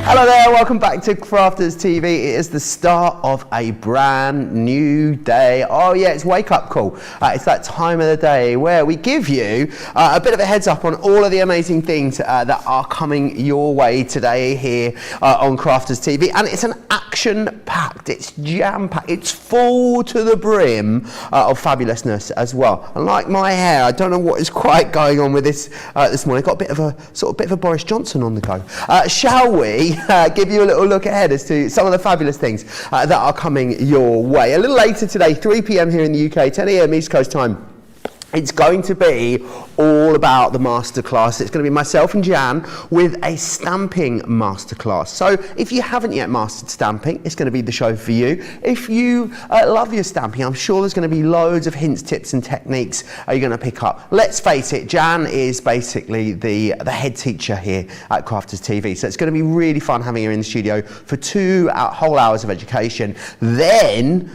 Hello there, welcome back to Crafters TV. It is the start of a brand new day. Oh yeah, it's wake up call. It's that time of the day where we give you a bit of a heads up on all of the amazing things that are coming your way today here on Crafters TV. And it's an action-packed, it's jam-packed, it's full to the brim of fabulousness as well. And like my hair, I don't know what is quite going on with this this morning. Got a bit of a Boris Johnson on the go. Shall we give you a little look ahead as to some of the fabulous things that are coming your way? A little later today, 3 p.m. here in the UK, 10 a.m. East Coast time. It's going to be all about the masterclass. It's going to be myself and Jan with a stamping masterclass. So if you haven't yet mastered stamping, it's going to be the show for you. If you love your stamping, I'm sure there's going to be loads of hints, tips and techniques you're going to pick up. Let's face it, Jan is basically the head teacher here at Crafters TV. So it's going to be really fun having her in the studio for 2 whole hours of education. Then,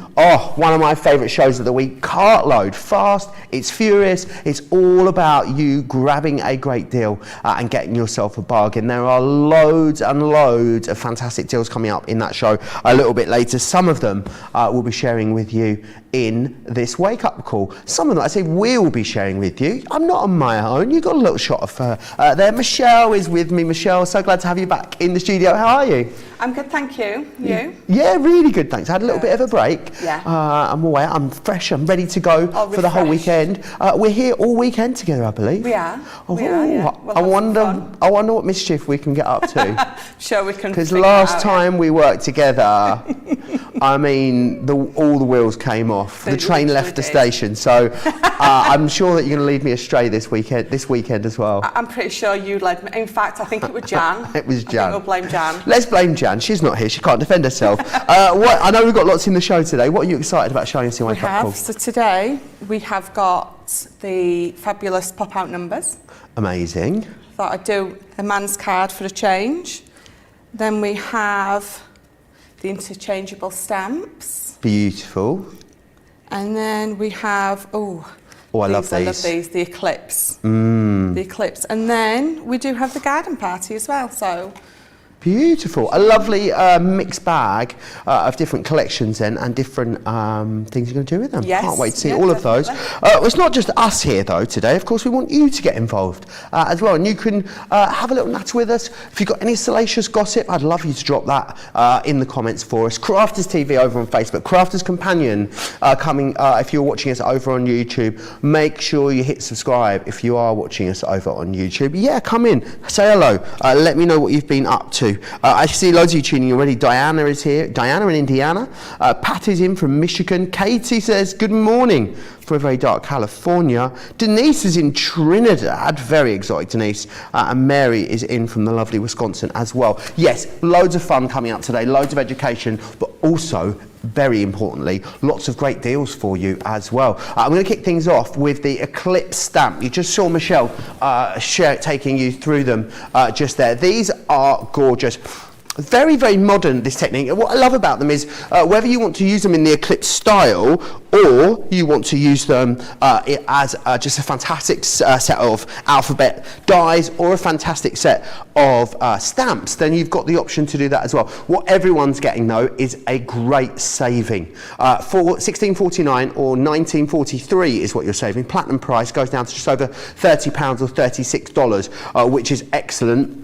one of my favourite shows of the week, Cartload. Fast, it's furious, it's all about you grabbing a great deal and getting yourself a bargain. There are loads and loads of fantastic deals coming up in that show a little bit later. Some of them we'll be sharing with you in this wake up call. Some of them I say we'll be sharing with you. I'm not on my own. You got a little shot of her there. Michelle is with me. Michelle, so glad to have you back in the studio. How are you? I'm good, thank you. You? Yeah, really good, thanks. I had a little bit of a break. Yeah. I'm away. I'm fresh. I'm ready to go for the whole weekend. We're here all weekend together, I believe. We are. Oh, we are, yeah. I wonder what mischief we can get up to. Sure, we can. Because last time we worked together, I mean, all the wheels came off. The train left the station. So I'm sure that you're going to lead me astray this weekend as well. I'm pretty sure you led me. In fact, I think it was Jan. It was Jan. I think we'll blame Jan. Let's blame Jan. She's not here. She can't defend herself. I know we've got lots in the show today. What are you excited about showing us in Wake Up Call? So today we have got the fabulous pop-out numbers. Amazing. Thought I'd do a man's card for a change. Then we have the interchangeable stamps. Beautiful. And then we have, I love these, the Eclipse. The Eclipse. And then we do have the garden party as well, so. Beautiful. A lovely mixed bag of different collections then and different things you're going to do with them. Yes. Can't wait to see all of those. It's not just us here though today. Of course, we want you to get involved as well. And you can have a little natter with us. If you've got any salacious gossip, I'd love you to drop that in the comments for us. Crafters TV over on Facebook. Crafters Companion coming if you're watching us over on YouTube. Make sure you hit subscribe if you are watching us over on YouTube. Yeah, come in. Say hello. Let me know what you've been up to. I see loads of you tuning already. Diana is here. Diana in Indiana. Pat is in from Michigan. Katie says, good morning from a very dark California. Denise is in Trinidad. Very exotic, Denise. And Mary is in from the lovely Wisconsin as well. Yes, loads of fun coming up today. Loads of education, but also, very importantly, lots of great deals for you as well. I'm going to kick things off with the Eclipse Stamp. You just saw Michelle taking you through them just there. These are gorgeous. Very, very modern, this technique. What I love about them is whether you want to use them in the Eclipse style or you want to use them as just a fantastic set of alphabet dies or a fantastic set of stamps, then you've got the option to do that as well. What everyone's getting though is a great saving. For $16.49 or $19.43 is what you're saving. Platinum price goes down to just over £30 or $36, which is excellent.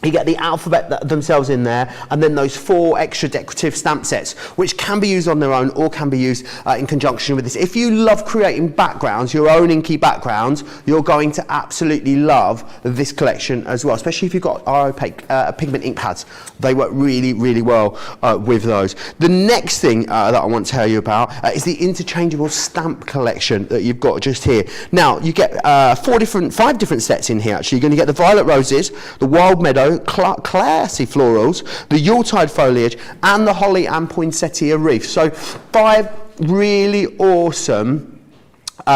You get the alphabet themselves in there, and then those 4 extra decorative stamp sets, which can be used on their own or can be used in conjunction with this. If you love creating backgrounds, your own inky backgrounds, you're going to absolutely love this collection as well, especially if you've got our opaque pigment ink pads. They work really, really well with those. The next thing that I want to tell you about is the interchangeable stamp collection that you've got just here. Now, you get 5 different sets in here, actually. You're going to get the violet roses, the wild meadow, classy florals, the Yuletide foliage, and the holly and poinsettia wreath. So 5 really awesome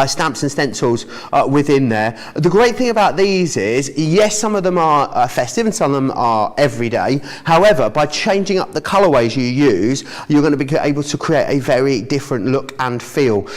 stamps and stencils within there. The great thing about these is, yes, some of them are festive and some of them are everyday. However, by changing up the colourways you use, you're going to be able to create a very different look and feel.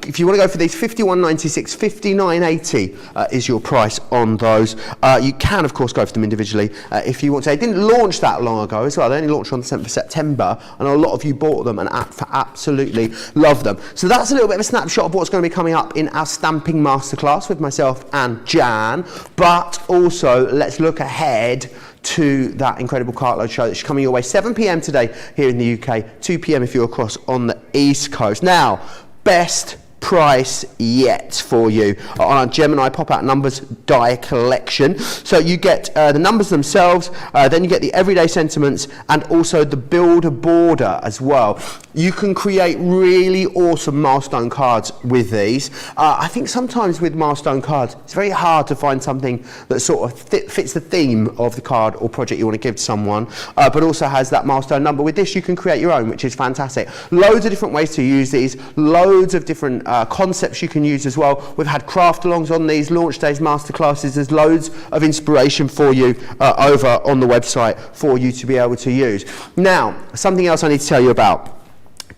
If you want to go for these, $51.96, $59.80 is your price on those. You can, of course, go for them individually if you want to. They didn't launch that long ago as well. They only launched on the 7th of September, and a lot of you bought them and absolutely love them. So that's a little bit of a snapshot of what's going to be coming up in our stamping masterclass with myself and Jan, but also let's look ahead to that incredible cartload show that's coming your way 7 p.m. today here in the UK, 2 p.m. if you're across on the East Coast. Now, best price yet for you on our Gemini pop-out numbers die collection. So you get the numbers themselves, then you get the everyday sentiments, and also the builder border as well. You can create really awesome milestone cards with these. I think sometimes with milestone cards it's very hard to find something that sort of fits the theme of the card or project you want to give to someone, but also has that milestone number. With this you can create your own, which is fantastic. Loads of different ways to use these, loads of different concepts you can use as well. We've had craft alongs on these, launch days, masterclasses. There's loads of inspiration for you over on the website for you to be able to use. Now, something else I need to tell you about.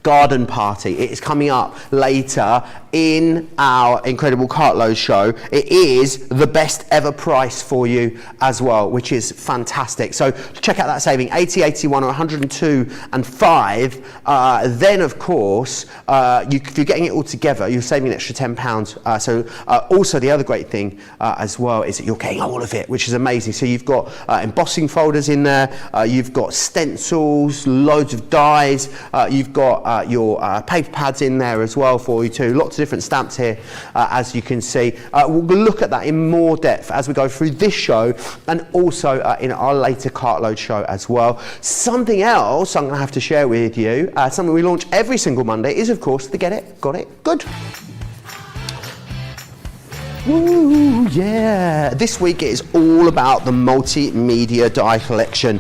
Garden party. It is coming up later in our incredible cartload show. It is the best ever price for you as well, which is fantastic. So check out that saving, 80, 81 or 102 and 5. Then of course, if you're getting it all together, you're saving an extra £10. Also the other great thing as well is that you're getting all of it, which is amazing. So you've got embossing folders in there, you've got stencils, loads of dies, you've got your paper pads in there as well for you too. Lots of different stamps here, as you can see. We'll look at that in more depth as we go through this show and also in our later cartload show as well. Something else I'm going to have to share with you, something we launch every single Monday, is of course the Get It, Got It, Good. Ooh, yeah. This week it is all about the Multimedia Die Collection.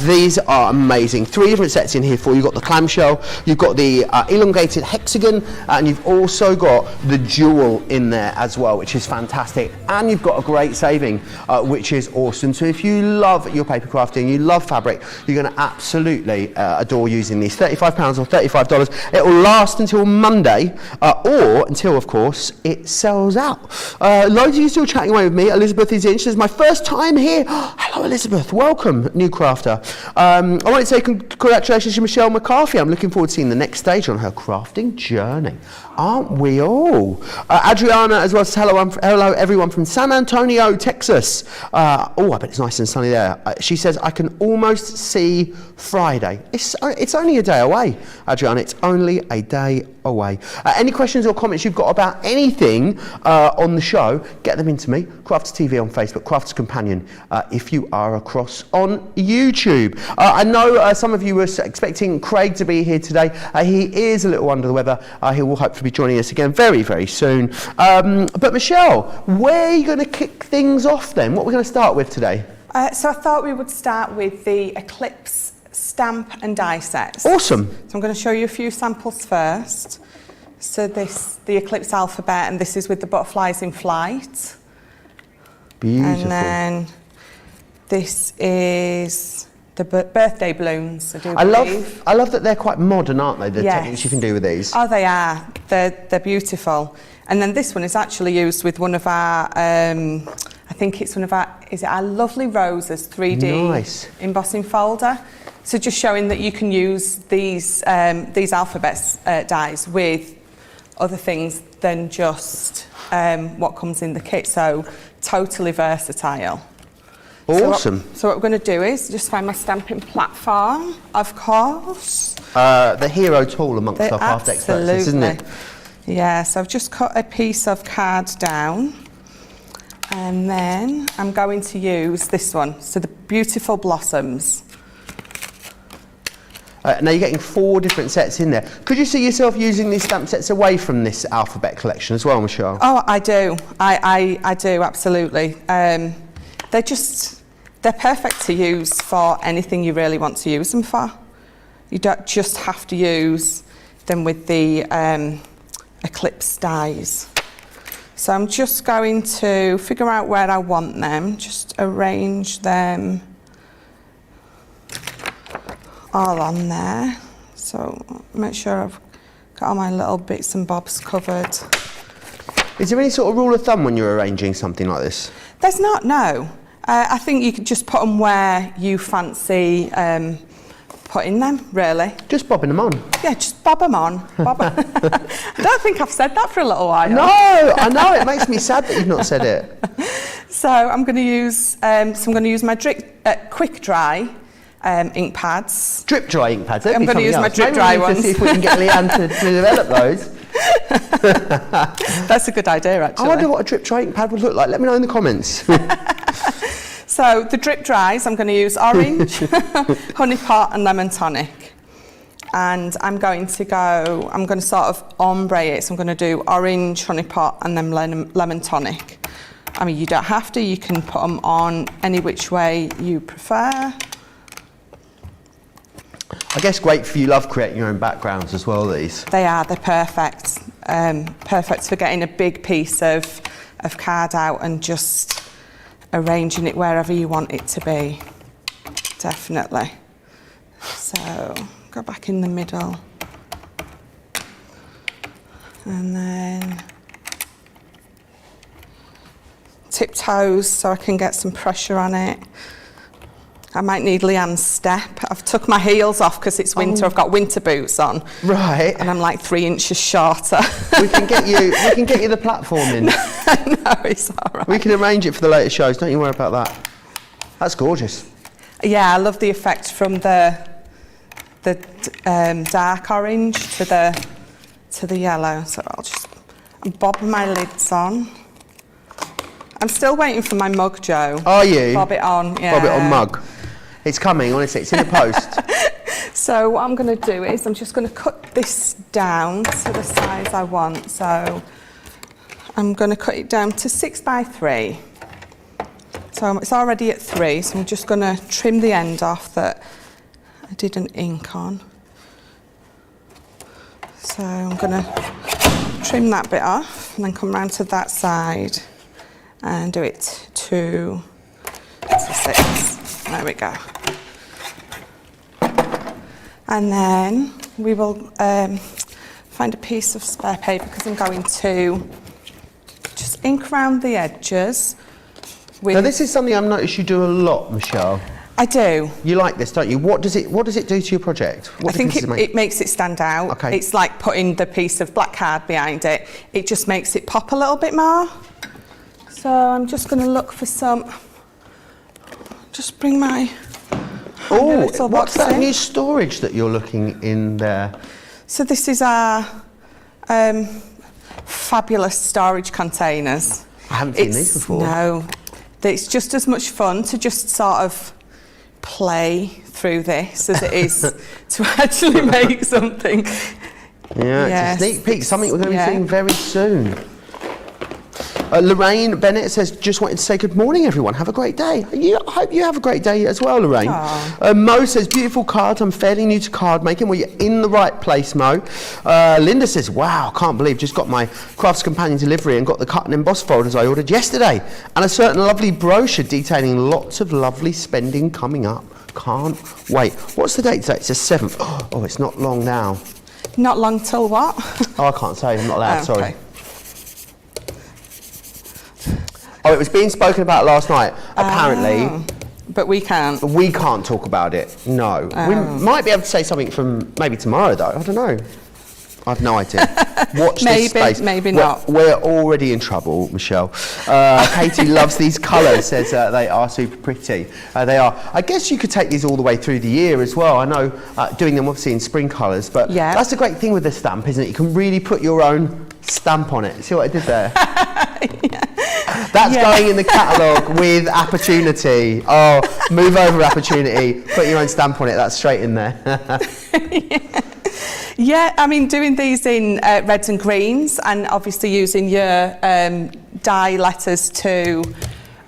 These are amazing. 3 different sets in here for you. You've got the clamshell, you've got the elongated hexagon, and you've also got the jewel in there as well, which is fantastic. And you've got a great saving, which is awesome. So if you love your paper crafting, you love fabric, you're going to absolutely adore using these. £35 or $35. It will last until Monday, or until, of course, it sells out. Loads of you still chatting away with me. Elizabeth is in. She says, my first time here. Hello, Elizabeth. Welcome, new crafter. I want to say congratulations to Michelle McCarthy. I'm looking forward to seeing the next stage on her crafting journey. Aren't we all? Adriana as well says, hello everyone from San Antonio, Texas. I bet it's nice and sunny there. She says, I can almost see Friday. It's only a day away, Adriana. It's only a day away. Any questions or comments you've got about anything on the show, get them into me. Crafters TV on Facebook, Crafters Companion if you are across on YouTube. I know some of you were expecting Craig to be here today. He is a little under the weather. He will hopefully be joining us again very, very soon. But Michelle, where are you going to kick things off then? What are we going to start with today? So I thought we would start with the Eclipse Stamp and Die sets. Awesome. So I'm going to show you a few samples first. So the Eclipse Alphabet, and this is with the butterflies in flight. Beautiful. And then this is the birthday balloons, I believe. I love that they're quite modern, aren't they? The yes. techniques you can do with these. Oh, they are. They're beautiful. And then this one is actually used with one of our, I think it's one of our, is it our Lovely Roses 3D nice. Embossing folder. So just showing that you can use these alphabets dies with other things than just what comes in the kit. So totally versatile. Awesome. So what we're going to do is just find my stamping platform, of course. The hero tool amongst our craft experts, isn't it? Yeah, so I've just cut a piece of card down, and then I'm going to use this one, so the Beautiful Blossoms. Now you're getting 4 different sets in there. Could you see yourself using these stamp sets away from this alphabet collection as well, Michelle? Oh, I do. I do, absolutely. They're perfect to use for anything you really want to use them for. You don't just have to use them with the Eclipse dies. So I'm just going to figure out where I want them, just arrange them all on there. So make sure I've got all my little bits and bobs covered. Is there any sort of rule of thumb when you're arranging something like this? There's not, no. I think you could just put them where you fancy putting them, really. Just bobbing them on? Yeah, just bob them on. Bob I don't think I've said that for a little while. No, I know, it makes me sad that you've not said it. So I'm going to use, my quick dry ink pads. Drip dry ink pads. I'm going to use my drip dry ones. To see if we can get Leanne to develop those. That's a good idea, actually. I wonder what a drip dry ink pad would look like. Let me know in the comments. So the drip dries, I'm going to use orange, honey pot and lemon tonic. And I'm going to sort of ombre it. So I'm going to do orange, honey pot and then lemon tonic. I mean, you don't have to, you can put them on any which way you prefer. I guess great for you, love creating your own backgrounds as well, these. They're perfect. Perfect for getting a big piece of card out and just arranging it wherever you want it to be. Definitely. So, go back in the middle. And then tiptoes so I can get some pressure on it. I might need Leanne's step. I've took my heels off because it's winter. I've got winter boots on. Right. And I'm like 3 inches shorter. We can get you the platforming. No, it's all right. We can arrange it for the later shows. Don't you worry about that. That's gorgeous. Yeah, I love the effect from the dark orange to the yellow. So I'm bobbing my lids on. I'm still waiting for my mug, Joe. Are you? Bob it on, yeah. Bob it on mug. It's coming, honestly. It's in the post. So what I'm going to do is I'm just going to cut this down to the size I want. So I'm going to cut it down to 6 by 3. So it's already at 3, so I'm just going to trim the end off that I didn't ink on. So I'm going to trim that bit off and then come round to that side and do it to 6. There we go. And then we will find a piece of spare paper because I'm going to just ink around the edges. Now this is something I've noticed you do a lot, Michelle. I do. You like this, don't you? What does it do to your project? I think it makes it stand out. Okay. It's like putting the piece of black card behind it. It just makes it pop a little bit more. So I'm just going to look for some. Just bring my. Oh, what's that new storage that you're looking in there? So this is our fabulous storage containers. I haven't seen these before. No, it's just as much fun to just sort of play through this as it is to actually make something. Yeah, Yes. it's a sneak peek, something we're going to be seeing very soon. Lorraine Bennett says, just wanted to say good morning, everyone. Have a great day. I hope you have a great day as well, Lorraine. Mo says, beautiful cards. I'm fairly new to card making. Well, you're in the right place, Mo. Linda says, wow, can't believe just got my Crafts Companion delivery and got the cut and emboss folders I ordered yesterday. And a certain lovely brochure detailing lots of lovely spending coming up. Can't wait. What's the date today? It's the 7th. Oh, it's not long now. Not long till what? Oh, I can't say. I'm not allowed. Sorry. Okay. Oh, it was being spoken about last night. Apparently. But we can't. We can't talk about it. No. We might be able to say something from maybe tomorrow, though. I don't know. I have no idea. Watch this space. Maybe not. We're already in trouble, Michelle. Katie loves these colours, says they are super pretty. They are. I guess you could take these all the way through the year as well. I know doing them obviously in spring colours, but that's the great thing with the stamp, isn't it? You can really put your own stamp on it. See what I did there? That's going in the catalogue with Opportunity. Oh, move over Opportunity, put your own stamp on it, that's straight in there. Yeah, I mean, doing these in reds and greens and obviously using your die letters to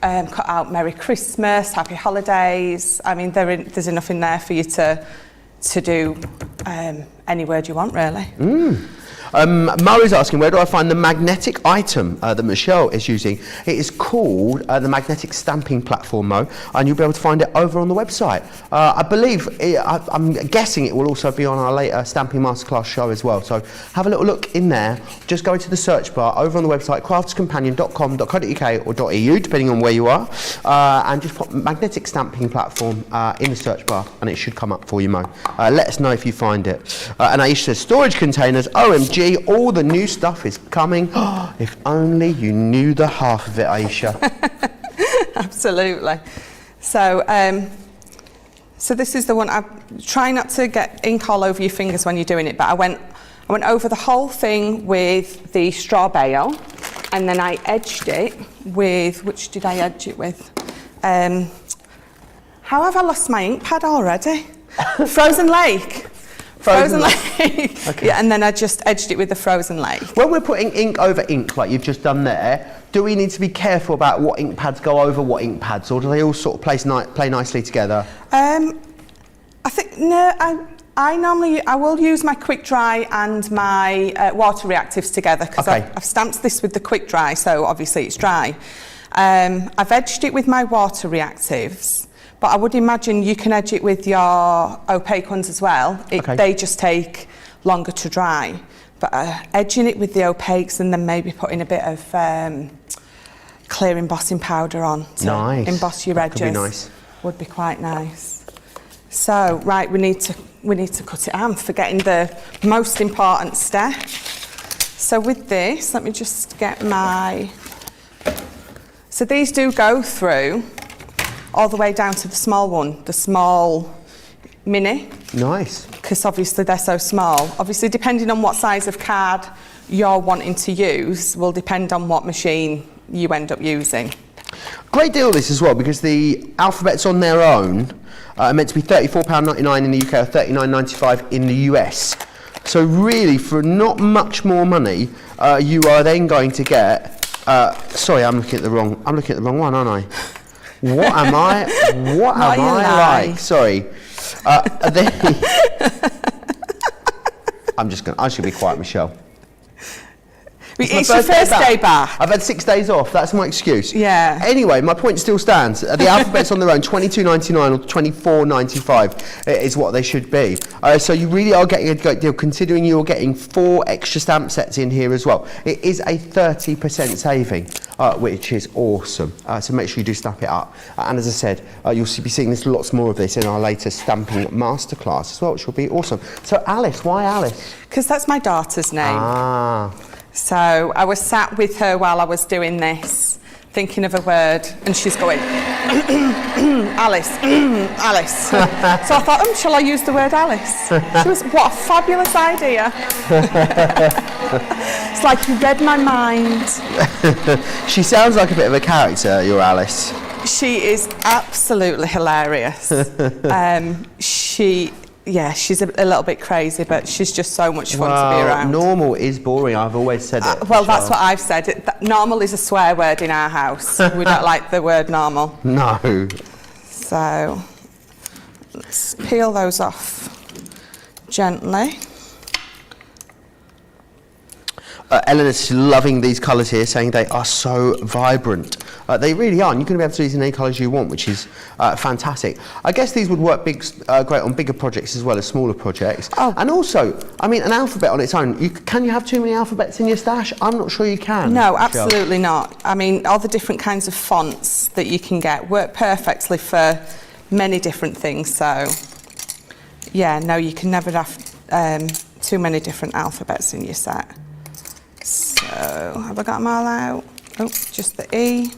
cut out Merry Christmas, Happy Holidays. I mean, there's enough in there for you to do any word you want, really. Murray's asking, where do I find the magnetic item that Michelle is using? It is called the magnetic stamping platform, Mo, and you'll be able to find it over on the website. I believe, I'm guessing it will also be on our later Stamping Masterclass show as well. So have a little look in there. Just go into the search bar over on the website, craftscompanion.com.uk or .eu, depending on where you are, and just put magnetic stamping platform in the search bar, and it should come up for you, Mo. Let us know if you find it. And Aisha says, storage containers, OMG. All the new stuff is coming. If only you knew the half of it, Aisha. Absolutely. So, so this is the one. I try not to get ink all over your fingers when you're doing it, but I went over the whole thing with the straw bale, and then I edged it with, which did I edge it with? How have I lost my ink pad already? Frozen Lake. Frozen Lake. Okay. Yeah, and then I just edged it with the Frozen Lake. When we're putting ink over ink, like you've just done there, do we need to be careful about what ink pads go over what ink pads, or do they all sort of play nicely together? I think, no, I will use my quick dry and my water reactives together, because I've stamped this with the quick dry, so obviously it's dry. I've edged it with my water reactives, but I would imagine you can edge it with your opaque ones as well. They just take longer to dry. But edging it with the opaques and then maybe putting a bit of clear embossing powder on to emboss your edges could be nice. Would be quite nice. So, right, we need to cut it out. I'm forgetting the most important step. So with this, let me just get my... So these do go through all the way down to the small one, the small mini. Nice. Because obviously they're so small. Obviously, depending on what size of card you're wanting to use, will depend on what machine you end up using. Great deal this as well, because the alphabets on their own are meant to be £34.99 in the UK or £39.95 in the US. So really, for not much more money, you are then going to get... sorry, I'm looking at the wrong one, aren't I? What am I like? Sorry. I'm just going to be quiet, Michelle. It's your first day back. I've had 6 days off. That's my excuse. Yeah. Anyway, my point still stands. The alphabets on their own, $22.99 or $24.95 is what they should be. So you really are getting a great deal, considering you're getting 4 extra stamp sets in here as well. It is a 30% saving, which is awesome. So make sure you do snap it up. And as I said, you'll be seeing lots more of this in our latest stamping masterclass as well, which will be awesome. So Alice, why Alice? Because that's my daughter's name. Ah. So I was sat with her while I was doing this, thinking of a word, and she's going, Alice, Alice. So I thought, shall I use the word Alice? She was, what a fabulous idea. It's like you read my mind. She sounds like a bit of a character, your Alice. She is absolutely hilarious. She's a little bit crazy, but she's just so much fun to be around. Normal is boring, I've always said it. Well, that's what I've said. Normal is a swear word in our house. We don't like the word normal. No. So, let's peel those off gently. Eleanor's loving these colours here, saying they are so vibrant. They really are, and you're going to be able to use in any colours you want, which is fantastic. I guess these would work great on bigger projects as well as smaller projects. Oh. And also, I mean, an alphabet on its own, can you have too many alphabets in your stash? I'm not sure you can. No, absolutely not. I mean, all the different kinds of fonts that you can get work perfectly for many different things. So, yeah, no, you can never have too many different alphabets in your set. So, have I got them all out? Oh, just the E.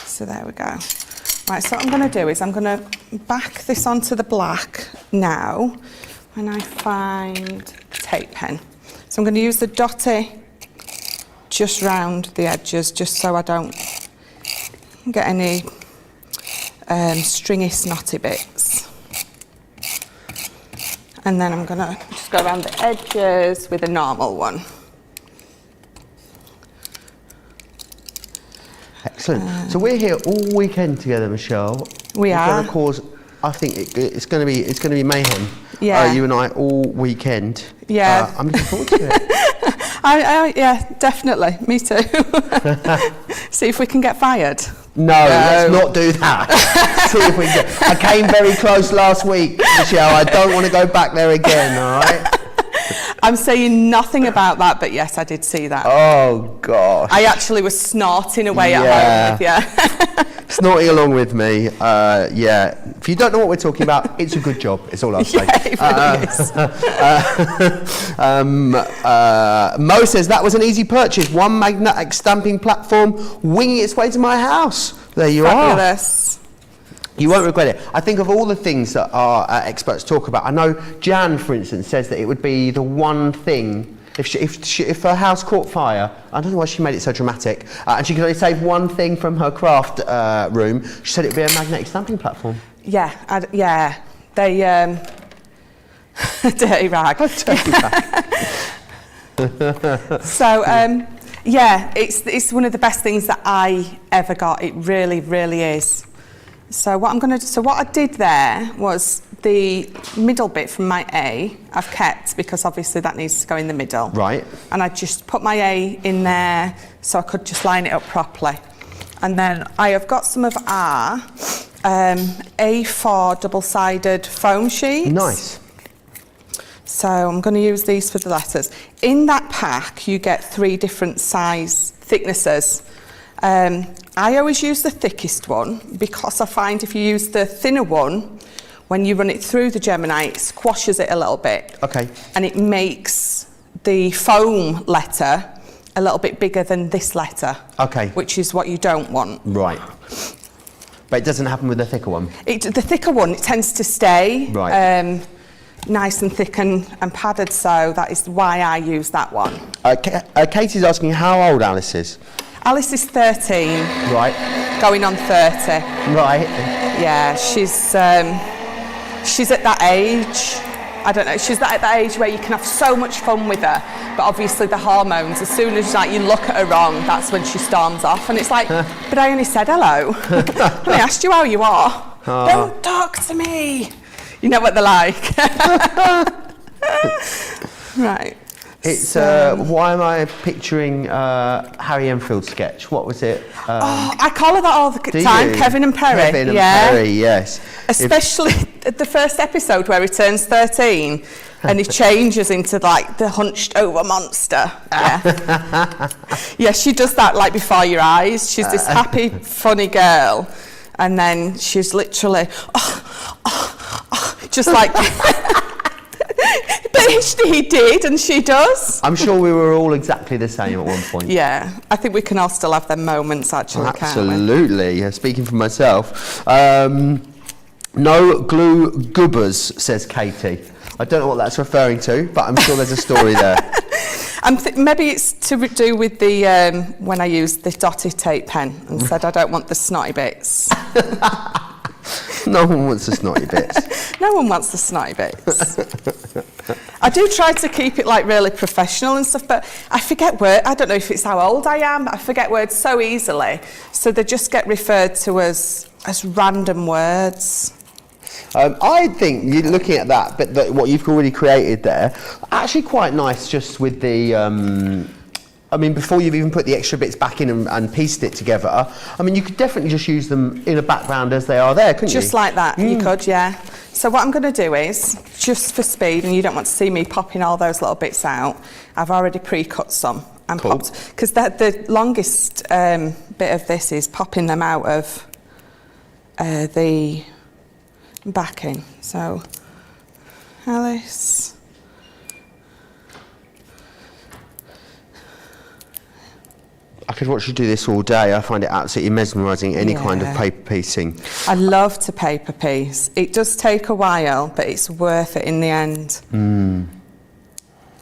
So there we go. Right, so what I'm going to do is I'm going to back this onto the black now when I find a tape pen. So I'm going to use the dotty just round the edges, just so I don't get any stringy, snotty bits. And then I'm going to just go around the edges with a normal one. Excellent. So we're here all weekend together, Michelle. We are. Going to cause, I think it's going to be mayhem. Yeah. You and I all weekend. Yeah. I'm looking forward to it. Yeah, definitely. Me too. See if we can get fired. No, let's not do that. See if we can I came very close last week, Michelle. I don't want to go back there again, all right? I'm saying nothing about that, but yes, I did see that. Oh, gosh. I actually was snorting away at home with you. Snorting along with me. Yeah. If you don't know what we're talking about, it's a good job. It's all I'll say. Yeah, it really is. Mo says that was an easy purchase. One magnetic stamping platform winging its way to my house. There you Fabulous. are. You won't regret it. I think of all the things that our experts talk about. I know Jan, for instance, says that it would be the one thing, if her house caught fire, I don't know why she made it so dramatic, and she could only save one thing from her craft room, she said it would be a magnetic stamping platform. Yeah, they, dirty rag. Dirty rag. So, yeah, it's one of the best things that I ever got. It really, really is. So what I did there was the middle bit from my A, I've kept because obviously that needs to go in the middle. Right. And I just put my A in there so I could just line it up properly. And then I have got some of our A4 double-sided foam sheets. Nice. So I'm going to use these for the letters. In that pack, you get 3 different size thicknesses. I always use the thickest one because I find if you use the thinner one, when you run it through the Gemini, it squashes it a little bit. Okay. And it makes the foam letter a little bit bigger than this letter. Okay. Which is what you don't want. Right. But it doesn't happen with the thicker one? The thicker one, it tends to stay. Right. Nice and thick and padded, so that is why I use that one. Katie's asking how old Alice is. Alice is 13. Right. Going on 30. Right. Yeah, she's at that age. I don't know. She's at that age where you can have so much fun with her, but obviously the hormones. As soon as you look at her wrong, that's when she storms off, and it's like, but I only said hello. I asked you how you are. Don't talk to me. You know what they're like. Right. It's why am I picturing Harry Enfield's sketch? What was it? I call her that all the time. Kevin and Perry. Kevin and Perry, yes. Especially the first episode where he turns 13 and he changes into like the hunched over monster. Yeah. Yeah, she does that like before your eyes. She's this happy, funny girl, and then she's literally just like. But he did, and she does. I'm sure we were all exactly the same at one point. Yeah, I think we can all still have them moments, actually, absolutely. Can't we? Speaking for myself. No glue gubbers, says Katie. I don't know what that's referring to, but I'm sure there's a story there. Maybe it's to do with the when I used the dotted tape pen and said I don't want the snotty bits. No one wants the snotty bits. No one wants the snotty bits. I do try to keep it like really professional and stuff, but I forget words. I don't know if it's how old I am, but I forget words so easily. So they just get referred to as random words. I think, you're looking at that, but what you've already created there, actually quite nice just with the... I mean, before you've even put the extra bits back in and pieced it together, I mean, you could definitely just use them in a background as they are there, couldn't you? Just like that, you could, yeah. So what I'm going to do is, just for speed, and you don't want to see me popping all those little bits out, I've already pre-cut some and popped, because the longest bit of this is popping them out of the backing. So, Alice... I could watch you do this all day. I find it absolutely mesmerising, any kind of paper piecing. I love to paper piece. It does take a while, but it's worth it in the end.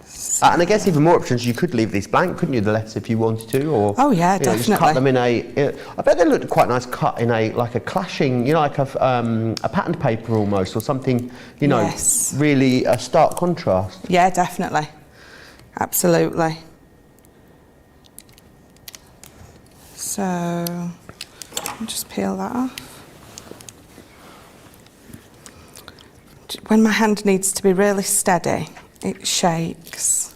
So. And I guess even more options, you could leave these blank, couldn't you, the letters if you wanted to? Or, oh yeah, definitely. Just cut them in I bet they look quite nice cut in like a clashing, like a patterned paper almost, or something, really a stark contrast. Yeah, definitely. Absolutely. So, I'll just peel that off. when my hand needs to be really steady, it shakes.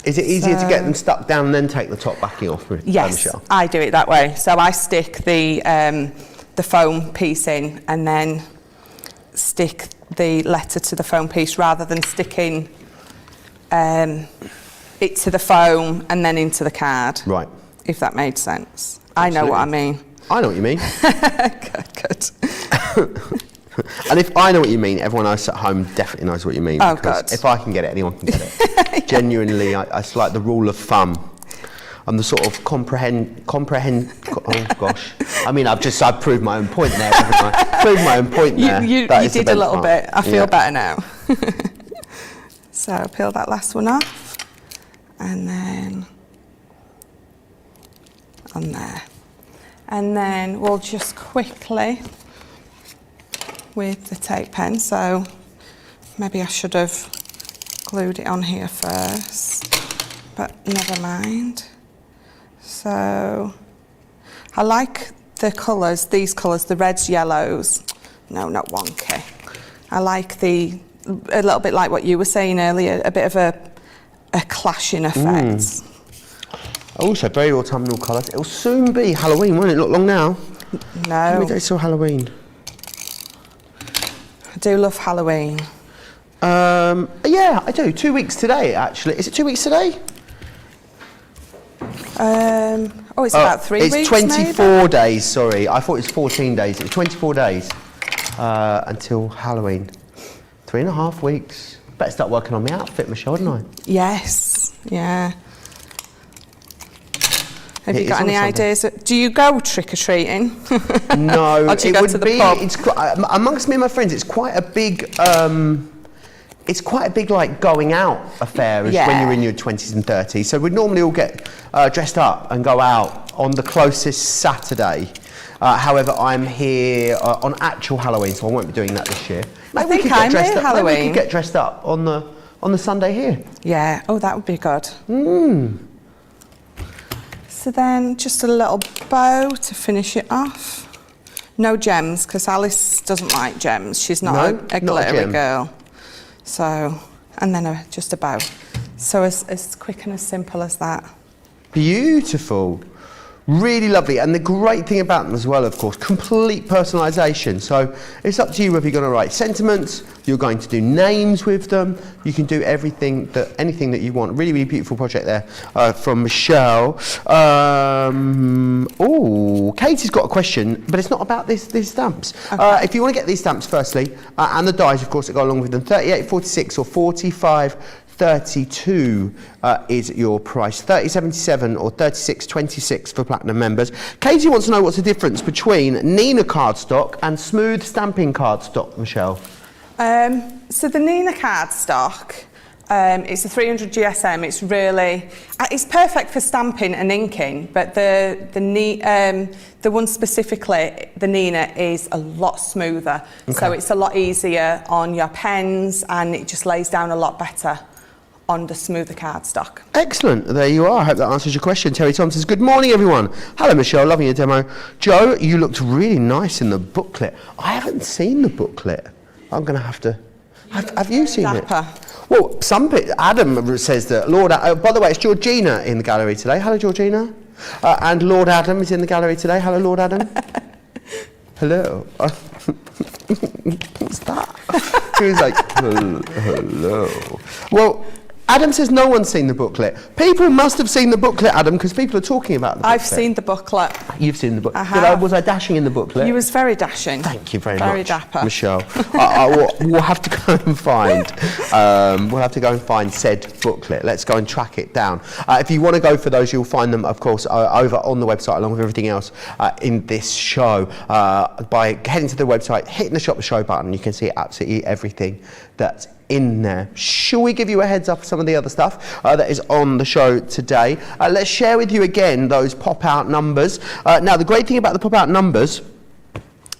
Is it easier to get them stuck down and then take the top backing off, Yes, Michelle? I do it that way. So I stick the foam piece in and then stick the letter to the foam piece rather than sticking it to the foam and then into the card. Right. If that made sense. Absolutely. I know what I mean. I know what you mean. Good. And if I know what you mean, everyone else at home definitely knows what you mean. Oh, because God. if I can get it, anyone can get it. Genuinely, it's like the rule of thumb. I'm the sort of oh gosh. I mean, I've proved my own point there, haven't I? Proved my own point there. You did a little bit. I feel better now. So peel that last one off. And then on there. And then we'll just quickly, with the tape pen, so maybe I should have glued it on here first, but never mind. So I like the colours, these colours, the reds, yellows. No, not wonky. I like a little bit like what you were saying earlier, a bit of a clashing effect. Also, very autumnal colours. It'll soon be Halloween, won't it? Not long now. No. How many days till Halloween? I do love Halloween. Yeah, I do. 2 weeks today, actually. Is it 2 weeks today? It's about 3 weeks, It's 24 days, sorry. I thought it was 14 days. It's 24 days until Halloween. 3.5 weeks. Better start working on my outfit, Michelle, hadn't I? Yes, yeah. Have It you got is any on ideas? Do you go trick-or-treating? No, Or do you it go would to the be. pub? It's amongst me and my friends. It's quite a big. It's quite a big like going out affair as when you're in your 20s and 30s. So we'd normally all get dressed up and go out on the closest Saturday. However, I'm here on actual Halloween, so I won't be doing that this year. I think I'm here Halloween. Maybe we could get dressed up on the Sunday here. Yeah. Oh, that would be good. So then just a little bow to finish it off. No gems, because Alice doesn't like gems. She's not a glittery girl. So, and then just a bow. So as quick and as simple as that. Beautiful. Really lovely. And the great thing about them as well, of course, complete personalisation. So it's up to you whether you're going to write sentiments, you're going to do names with them, you can do anything that you want. Really, really beautiful project there from Michelle. Katie's got a question, but it's not about these stamps. Okay. If you want to get these stamps, firstly, and the dies, of course, that go along with them, 38.46 or 45.32 is your price. 30.77 or 36.26 for platinum members. Katie wants to know what's the difference between Neenah cardstock and smooth stamping cardstock, Michelle. So the Neenah cardstock, it's a 300 GSM. It's really, it's perfect for stamping and inking, but the one specifically, the Neenah, is a lot smoother. Okay. So it's a lot easier on your pens, and it just lays down a lot better on the smoother cardstock. Excellent. There you are. I hope that answers your question. Terry Thompson says, good morning, everyone. Hello, Michelle. Loving your demo. Joe, you looked really nice in the booklet. I haven't seen the booklet. I'm going to have to... Have you seen Dapper. it? Well, Adam says that by the way, it's Georgina in the gallery today. Hello, Georgina. And Lord Adam is in the gallery today. Hello, Lord Adam. Hello. What's that? He was like, hello. Well, Adam says no one's seen the booklet. People must have seen the booklet, Adam, because people are talking about the booklet. I've seen the booklet. You've seen the booklet. I have. Was I dashing in the booklet? You was very dashing. Thank you very much. Very dapper. Michelle. We'll have to go and find. Said booklet. Let's go and track it down. If you want to go for those, you'll find them, of course, over on the website, along with everything else in this show. By heading to the website, hitting the Shop the Show button, you can see absolutely everything that's in there. Shall we give you a heads up of some of the other stuff that is on the show today? Let's share with you again those pop-out numbers. Now, the great thing about the pop-out numbers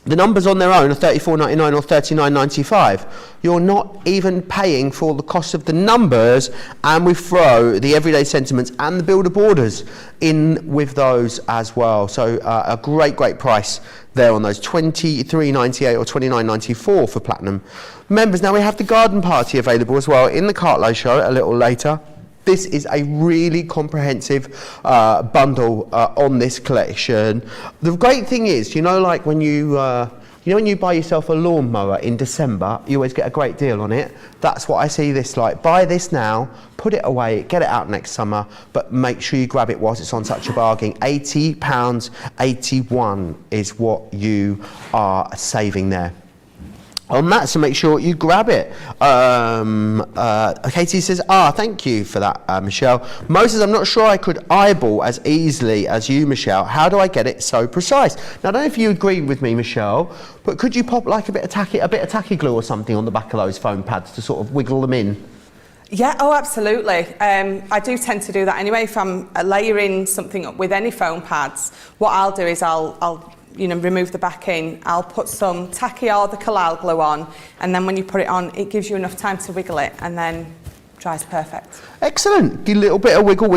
The numbers on their own are $34.99 or $39.95. You're not even paying for the cost of the numbers, and we throw the everyday sentiments and the builder borders in with those as well. So a great price there on those, $23.98 or $29.94 for platinum members. Now we have the garden party available as well in the Cartload show a little later. This is a really comprehensive bundle on this collection. The great thing is, like when when you buy yourself a lawnmower in December, you always get a great deal on it. That's what I see this like. Buy this now, put it away, get it out next summer, but make sure you grab it whilst it's on such a bargain. £80.81 is what you are saving there on that, so make sure you grab it. Katie says, thank you for that, Michelle. Mo says, I'm not sure I could eyeball as easily as you, Michelle. How do I get it so precise? Now, I don't know if you agree with me, Michelle, but could you pop like a bit of tacky glue or something on the back of those foam pads to sort of wiggle them in? Yeah, absolutely. I do tend to do that anyway. If I'm layering something up with any foam pads, what I'll do is I'll remove the backing, I'll put some tacky or the collal glue on, and then when you put it on, it gives you enough time to wiggle it, and then dries perfect. Excellent. A little bit of wiggle.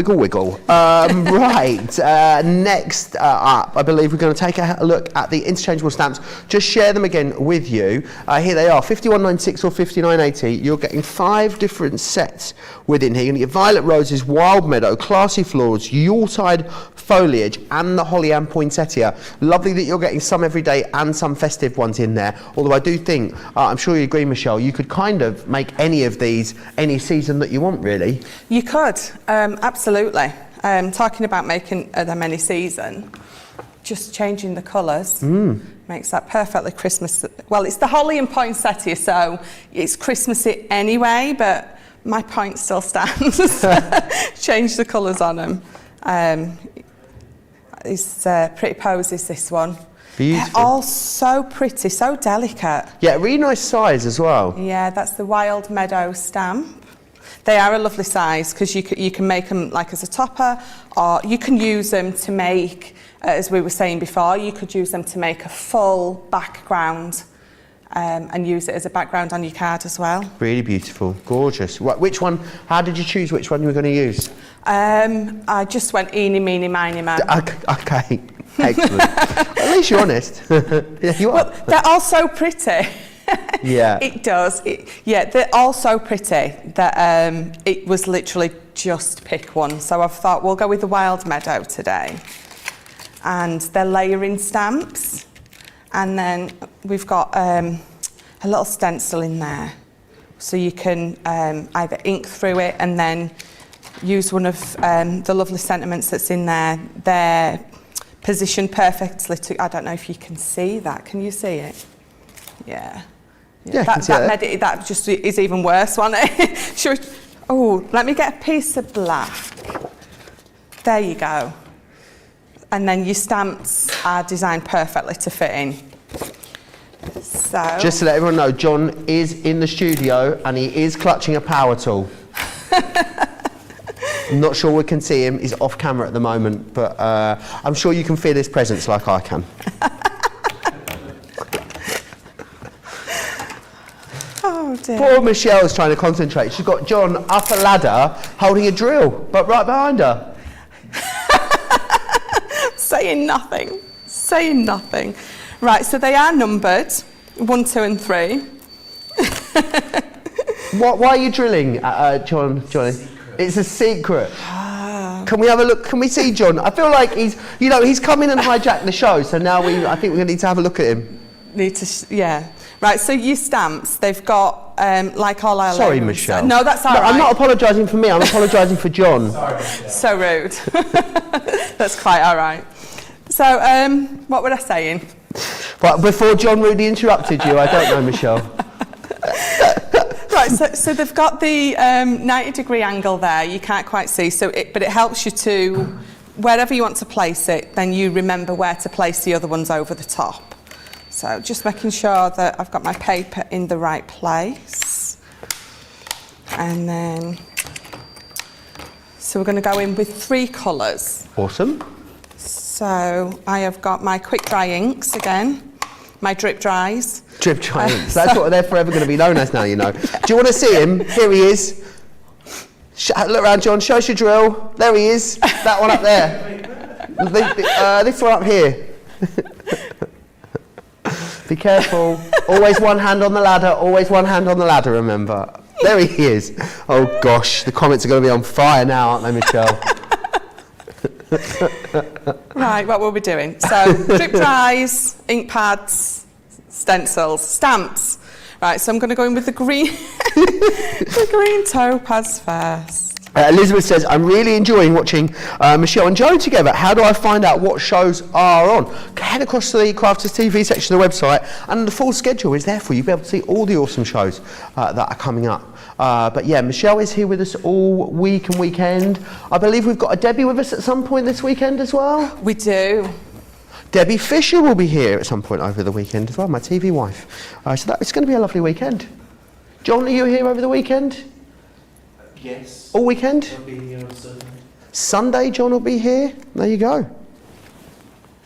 Right. Next up, I believe we're going to take a look at the interchangeable stamps. Just share them again with you. Here they are, $51.96 or $59.80. You're getting 5 different sets within here. You're going to get Violet Roses, Wild Meadow, Classy Florals, Yuletide Foliage, and the Holly and Poinsettia. Lovely that you're getting some everyday and some festive ones in there. Although I do think, I'm sure you agree, Michelle, you could kind of make any of these any season that you want, really. You could, absolutely. Talking about making them any season, just changing the colours makes that perfectly Christmas. Well, it's the Holly and Poinsettia, so it's Christmassy anyway, but my point still stands. Change the colours on them. It's Pretty Posies, this one. Beautiful. They're all so pretty, so delicate. Yeah, really nice size as well. Yeah, that's the Wild Meadow stamp. They are a lovely size because you can make them like as a topper, or you can use them to make, as we were saying before, you could use them to make a full background and use it as a background on your card as well. Really beautiful, gorgeous. Which one, how did you choose which one you were going to use? I just went eeny, meeny, miny, mo. Okay, excellent. At least you're honest. Yeah, you are. Well, they're all so pretty. Yeah. It does. They're all so pretty that it was literally just pick one. So I've thought we'll go with the Wild Meadow today. And they're layering stamps. And then we've got a little stencil in there. So you can either ink through it and then use one of the lovely sentiments that's in there. They're positioned perfectly to, I don't know if you can see that. Can you see it? Yeah. Yeah, that just is even worse, wasn't it? Let me get a piece of black. There you go. And then your stamps are designed perfectly to fit in. So, just to let everyone know, John is in the studio and he is clutching a power tool. I'm not sure we can see him. He's off camera at the moment, but I'm sure you can feel his presence like I can. Poor Michelle's trying to concentrate. She's got John up a ladder holding a drill, but right behind her. Saying nothing. Right, so they are numbered 1, 2 and 3. Why are you drilling, Johnny? It's a secret. Can we have a look? Can we see John? I feel like he's come in and hijacked the show, so now I think we're going to need to have a look at him. Right, so your stamps, they've got, like all our... Sorry, Michelle. No, that's all right. I'm not apologising for me, I'm apologising for John. Sorry, so rude. That's quite all right. So, what were I saying? Well, before John rudely interrupted you, I don't know, Michelle. Right, so they've got the 90-degree angle there, you can't quite see, but it helps you to, wherever you want to place it, then you remember where to place the other ones over the top. So just making sure that I've got my paper in the right place. And then, so we're going to go in with 3 colours. Awesome. So I have got my quick dry inks again. my drip dries. Drip dry inks. That's what they're forever going to be known as now, you know. Do you want to see him? Here he is. Look around, John. Show us your drill. There he is. That one up there. This one up here. Be careful. Always one hand on the ladder. Always one hand on the ladder, remember. There he is. Oh, gosh. The comments are going to be on fire now, aren't they, Michelle? Right, what will we doing? So, drip dries, ink pads, stencils, stamps. Right, so I'm going to go in with the green, the green topaz first. Elizabeth says, I'm really enjoying watching Michelle and Joe together. How do I find out what shows are on? Head across to the Crafters TV section of the website, and the full schedule is there for you. You'll be able to see all the awesome shows that are coming up. But yeah, Michelle is here with us all week and weekend. I believe we've got a Debbie with us at some point this weekend as well. We do. Debbie Fisher will be here at some point over the weekend as well, my TV wife. So it's going to be a lovely weekend. John, are you here over the weekend? Yes. All weekend? I'll be here on Sunday. Sunday, John will be here. There you go.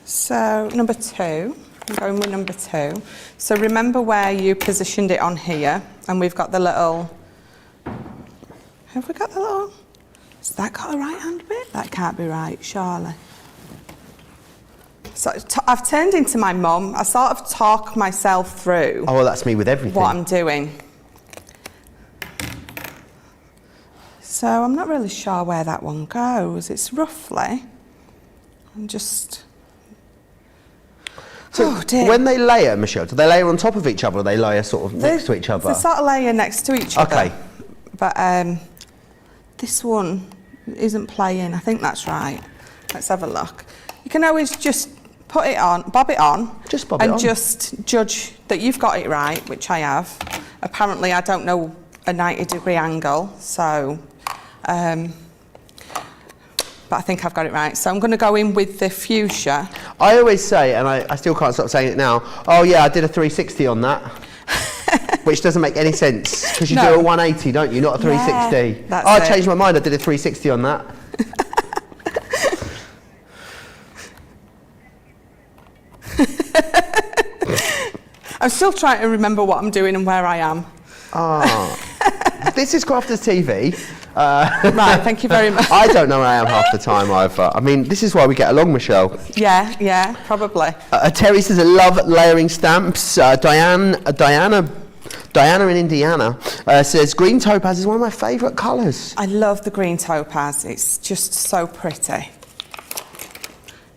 So, number 2. I'm going with number 2. So remember where you positioned it on here, and we've got the little... Have we got the little... Has that got a right hand bit? That can't be right, surely. So I've turned into my mum. I sort of talk myself through... Oh, well, that's me with everything. ...what I'm doing. So I'm not really sure where that one goes. It's roughly... I'm just... So oh dear. When they layer, Michelle, do they layer on top of each other, or they layer sort of next to each other? They sort of layer next to each other. Okay. But this one isn't playing. I think that's right. Let's have a look. You can always just put it on, bob it on. Just bob it on. And just judge that you've got it right, which I have. Apparently, I don't know a 90-degree angle, so... but I think I've got it right. So I'm going to go in with the fuchsia. I always say, and I still can't stop saying it now, oh yeah, I did a 360 on that. Which doesn't make any sense, because you do a 180, don't you, not a 360. Yeah, I changed my mind, I did a 360 on that. I'm still trying to remember what I'm doing and where I am. This is Crafters TV. Right, thank you very much. I don't know where I am half the time either. I mean, this is why we get along, Michelle. Yeah, probably. Terry says, I love layering stamps. Diana in Indiana says, green topaz is one of my favourite colours. I love the green topaz. It's just so pretty.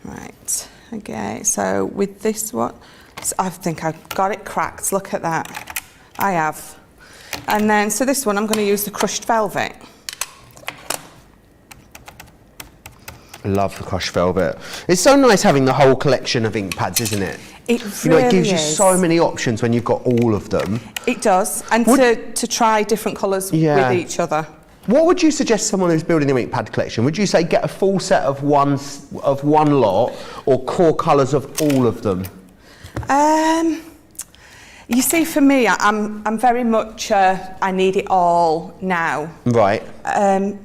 Right, okay, so with this one, I think I've got it cracked. Look at that. I have. And then, so this one, I'm going to use the crushed velvet. I love the crushed velvet. It's so nice having the whole collection of ink pads, isn't it? It You know, really it gives you is. so many options when you've got all of them. It does, and to try different colours with each other. What would you suggest someone who's building their ink pad collection? Would you say get a full set of one lot, or core colours of all of them? You see, for me, I'm very much I need it all now. Right.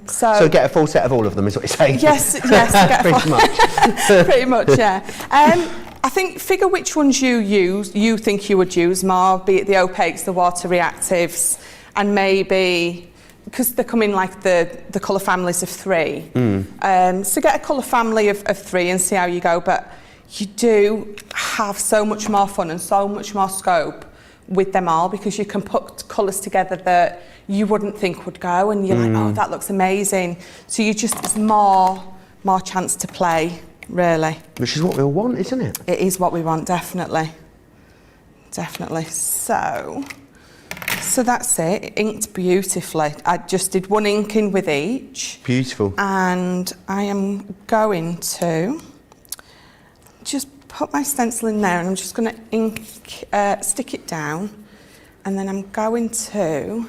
So get a full set of all of them, is what you're saying? Yes, get a Pretty much. Pretty much, yeah. I think figure which ones you think you would use more, be it the opaques, the water reactives, and maybe, because they come in like the colour families of 3. So get a colour family of 3 and see how you go, but you do have so much more fun and so much more scope with them all, because you can put colours together that you wouldn't think would go, and you're like, oh, that looks amazing. So there's more chance to play, really. Which is what we all want, isn't it? It is what we want, definitely. Definitely. So that's it, inked beautifully. I just did one inking with each. Beautiful. And I am going to just put my stencil in there, and I'm just going to stick it down, and then I'm going to...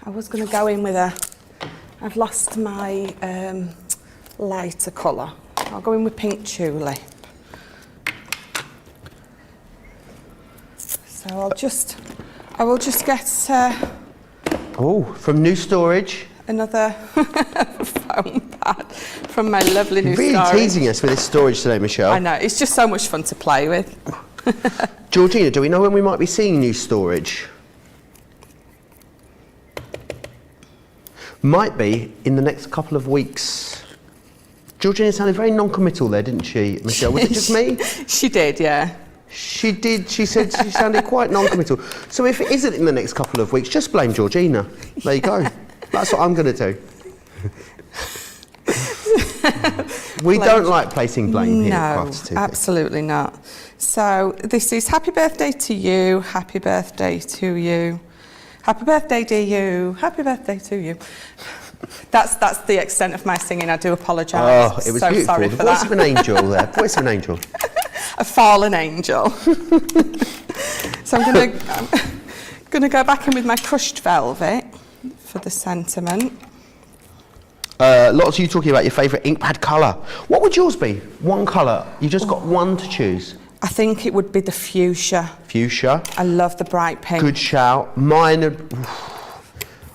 I was going to go in with I've lost my lighter colour. I'll go in with pink tulip. So I will just get... Oh, from new storage. Another foam pad. from my lovely new Really storage. teasing us with this storage today, Michelle. I know, it's just so much fun to play with. Georgina, do we know when we might be seeing new storage? Might be in the next couple of weeks. Georgina sounded very non-committal there, didn't she, Michelle? Was it just me? She did, yeah. She did. She said she sounded quite non-committal. So if it isn't in the next couple of weeks, just blame Georgina. There you go. That's what I'm going to do. We don't like placing blame here at Crafts TV. Absolutely not. So this is happy birthday to you, happy birthday to you, happy birthday dear you, happy birthday to you. That's the extent of my singing. I do apologise. Oh, it was so beautiful. Sorry The for voice that. of an angel there. Voice of an angel. A fallen angel. So I'm gonna go back in with my crushed velvet for the sentiment. Lots of you talking about your favourite ink pad colour. What would yours be? One colour. You've just got one to choose. I think it would be the fuchsia. Fuchsia. I love the bright pink. Good shout. Mine.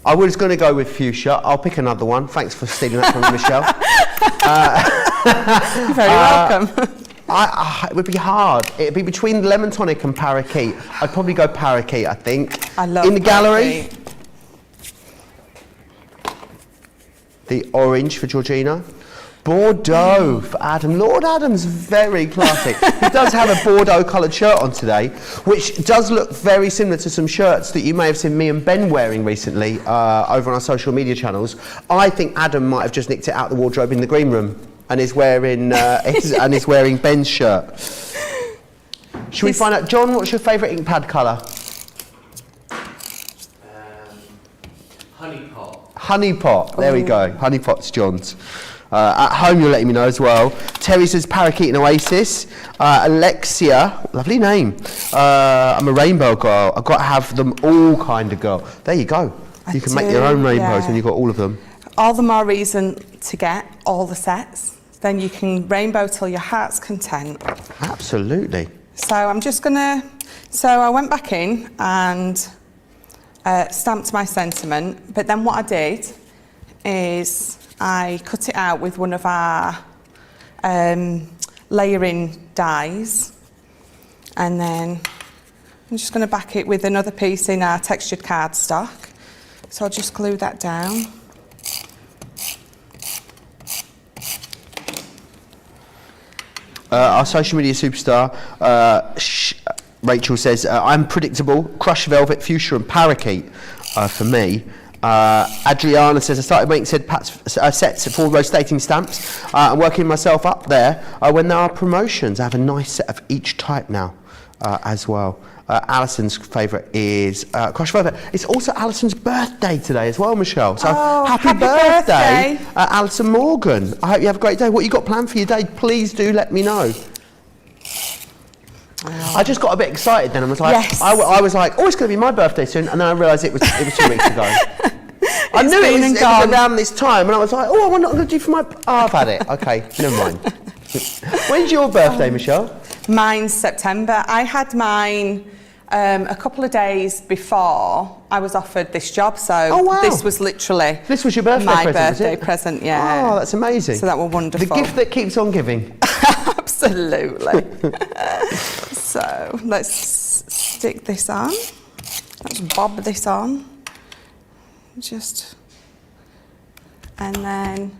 I was going to go with fuchsia. I'll pick another one. Thanks for stealing that from me, Michelle. You're very welcome. It would be hard. It'd be between lemon tonic and parakeet. I'd probably go parakeet, I think. I love in the gallery. parakeet. The orange for Georgina. Bordeaux for Adam. Lord Adam's very classic. He does have a Bordeaux coloured shirt on today, which does look very similar to some shirts that you may have seen me and Ben wearing recently over on our social media channels. I think Adam might have just nicked it out the wardrobe in the green room and is wearing Ben's shirt. Should we find out, John? What's your favourite ink pad colour? Honey pot. Honey pot. There we go. Honey pot's John's. At home, you're letting me know as well. Terry says Parakeet and Oasis. Alexia, lovely name. I'm a rainbow girl. I've got to have them all kind of girl. There you go. You can make your own rainbows when you've got all of them. All the more reason to get all the sets. Then you can rainbow till your heart's content. Absolutely. So I'm just gonna. So I went back in and stamped my sentiment. But then what I did is I cut it out with one of our layering dies, and then I'm just going to back it with another piece in our textured cardstock. So I'll just glue that down. Our social media superstar, Rachel says, I'm predictable, crushed velvet, fuchsia and parakeet for me. Adriana says, I started making sets for rotating stamps and working myself up there when there are promotions. I have a nice set of each type now as well. Alison's favourite is crushed velvet. It's also Alison's birthday today as well, Michelle. So happy birthday, Alison Morgan. I hope you have a great day. What you got planned for your day, please do let me know. I just got a bit excited then. I was like, yes. I was like, oh, it's going to be my birthday soon, and then I realised it was 2 weeks ago. I knew it was around this time, and I was like, oh, I wonder what I'm going to do for my... Oh, I've had it. Okay, never mind. When's your birthday, Michelle? Mine's September. I had mine a couple of days before I was offered this job, so this was literally... This was your birthday my present, was birthday it? present, yeah. Oh, that's amazing. So that was wonderful. The gift that keeps on giving. Absolutely. So let's stick this on. Let's bob this on. Just, and then...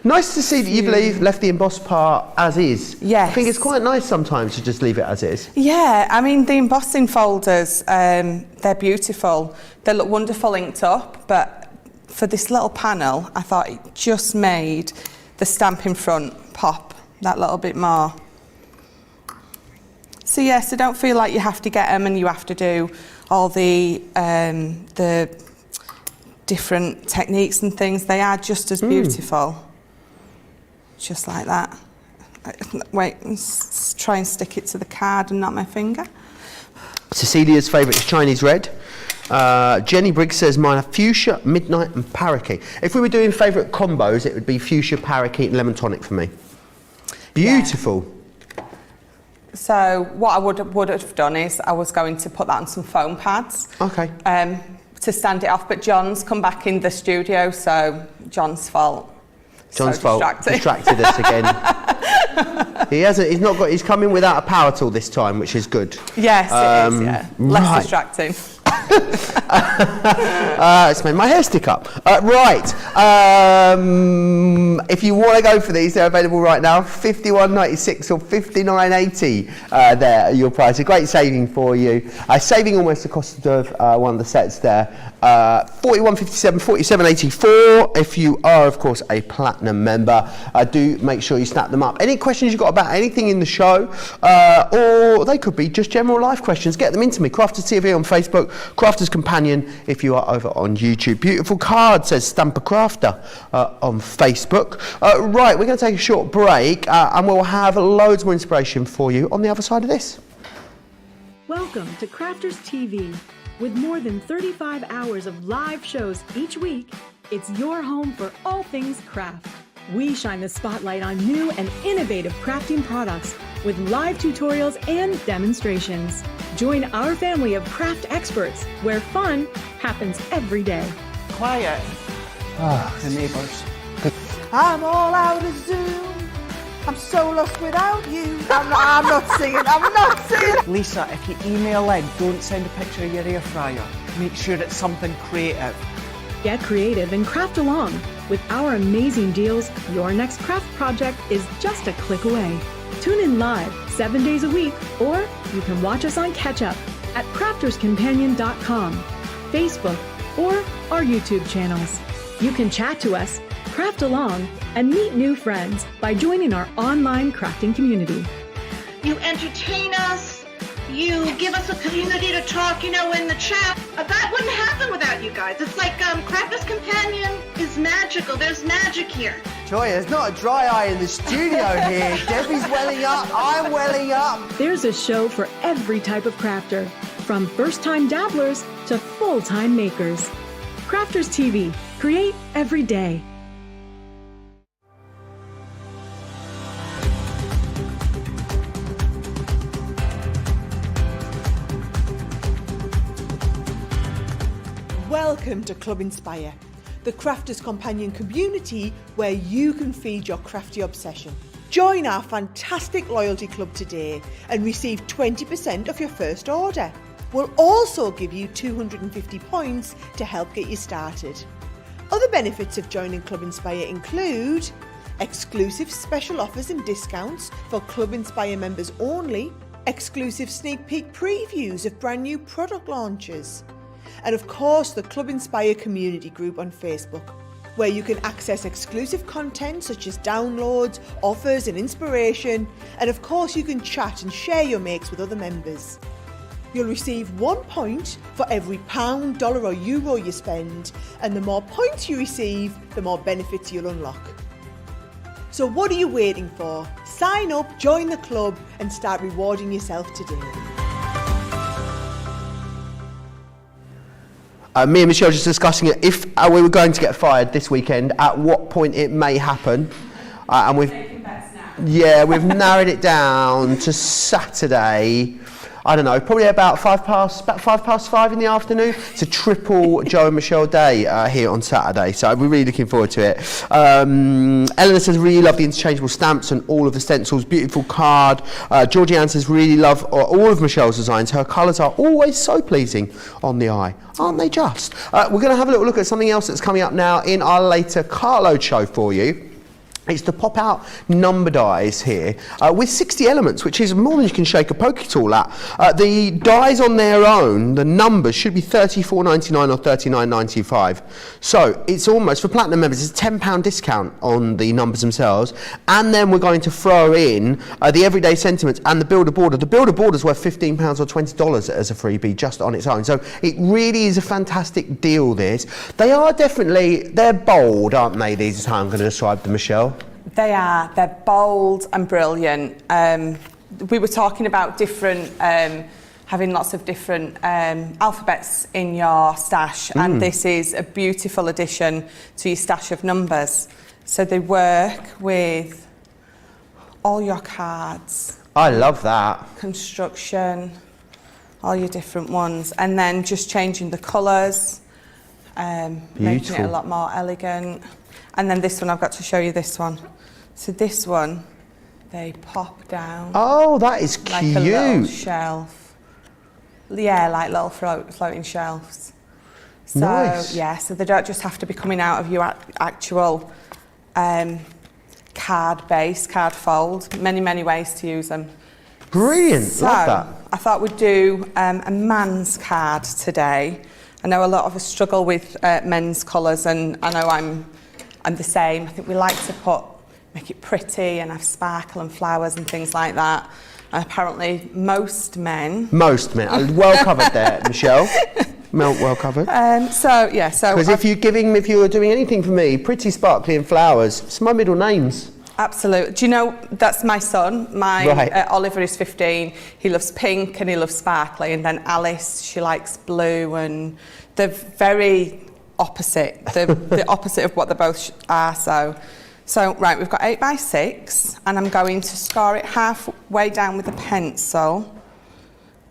Nice to see that you've left the embossed part as is. Yes. I think it's quite nice sometimes to just leave it as is. Yeah, I mean, the embossing folders, they're beautiful. They look wonderful inked up, but for this little panel, I thought it just made the stamp in front pop that little bit more. So yeah, so don't feel like you have to get them and you have to do all the different techniques and things. They are just as beautiful. Just like that. Wait, let's try and stick it to the card and not my finger. Cecilia's favourite is Chinese red. Jenny Briggs says mine are fuchsia, midnight and parakeet. If we were doing favourite combos, it would be fuchsia, parakeet and lemon tonic for me. Beautiful. Yeah. So what I would have done is I was going to put that on some foam pads. Okay. To stand it off, but John's come back in the studio, so John's fault. John's so fault. Distracted us again. He's not got. He's come in without a power tool this time, which is good. Yes, it is. Yeah, less distracting. It's made my hair stick up. Right. If you want to go for these, they're available right now. $51.96 or $59.80. There, your price. A great saving for you. Saving almost the cost of one of the sets there. $41.57, $47.84. If you are, of course, a platinum member, do make sure you snap them up. Any questions you've got about anything in the show, or they could be just general life questions, get them into me. Crafters TV on Facebook, Crafters Companion if you are over on YouTube. Beautiful card, says Stamper Crafter on Facebook. Right, we're going to take a short break and we'll have loads more inspiration for you on the other side of this. Welcome to Crafters TV. With more than 35 hours of live shows each week, it's your home for all things craft. We shine the spotlight on new and innovative crafting products with live tutorials and demonstrations. Join our family of craft experts where fun happens every day. Quiet. The neighbours. I'm all out of Zoom. I'm so lost without you. I'm not singing. Lisa, if you email in, don't send a picture of your air fryer. Make sure it's something creative. Get creative and craft along. With our amazing deals, your next craft project is just a click away. Tune in live 7 days a week, or you can watch us on Catch Up at crafterscompanion.com, Facebook, or our YouTube channels. You can chat to us, craft along, and meet new friends by joining our online crafting community. You entertain us, you give us a community to talk, in the chat. That wouldn't happen without you guys. It's like Crafters Companion is magical. There's magic here. Joy, there's not a dry eye in the studio here. Debbie's welling up, I'm welling up. There's a show for every type of crafter, from first-time dabblers to full-time makers. Crafters TV. Create every day. Welcome to Club Inspire, the Crafters Companion community where you can feed your crafty obsession. Join our fantastic loyalty club today and receive 20% off your first order. We'll also give you 250 points to help get you started. Other benefits of joining Club Inspire include exclusive special offers and discounts for Club Inspire members only, exclusive sneak peek previews of brand new product launches, and of course the Club Inspire community group on Facebook, where you can access exclusive content such as downloads, offers and inspiration, and of course you can chat and share your makes with other members. You'll receive 1 point for every £1, dollar or euro you spend, and the more points you receive, the more benefits you'll unlock. So what are you waiting for? Sign up, join the club and start rewarding yourself today. Me and Michelle just discussing it. If we were going to get fired this weekend, at what point it may happen, and we've narrowed it down to Saturday. I don't know, probably about 5:05 in the afternoon. It's a triple Joe and Michelle day here on Saturday, so we're really looking forward to it. Eleanor says really love the interchangeable stamps and all of the stencils, beautiful card. Georgianne says really love all of Michelle's designs. Her colours are always so pleasing on the eye, aren't they just? We're going to have a little look at something else that's coming up now in our later carload show for you. It's the pop-out number dies here with 60 elements, which is more than you can shake a poke tool at. The dies on their own, the numbers should be $34.99 or $39.95. So it's almost, for platinum members, it's a £10 discount on the numbers themselves. And then we're going to throw in the everyday sentiments and the builder border. The builder border is worth £15 or $20 as a freebie just on its own. So it really is a fantastic deal, this. They are definitely, they're bold, aren't they? These is how I'm going to describe them, Michelle. They are. They're bold and brilliant. We were talking about different, having lots of different alphabets in your stash, and this is a beautiful addition to your stash of numbers. So they work with all your cards. I love that. Construction, all your different ones, and then just changing the colours, making it a lot more elegant. And then this one, I've got to show you this one. So this one, they pop down. Oh, that is like cute. a little shelf. Yeah, like little floating shelves. So, Nice. yeah, so they don't just have to be coming out of your actual card base, card fold. Many, many ways to use them. Brilliant, So, love that. I thought we'd do a man's card today. I know a lot of us struggle with men's colours, and I know I'm the same. I think we like to make it pretty and have sparkle and flowers and things like that. And apparently most men... Well covered there, Michelle. Well covered. So Because if you were doing anything for me, pretty, sparkly and flowers, it's my middle names. Absolutely. Do you know, that's my son. Right. Oliver is 15. He loves pink and he loves sparkly. And then Alice, she likes blue, and they're very opposite. They're the opposite of what they both are. So, right, we've got 8x6, and I'm going to score it halfway down with a pencil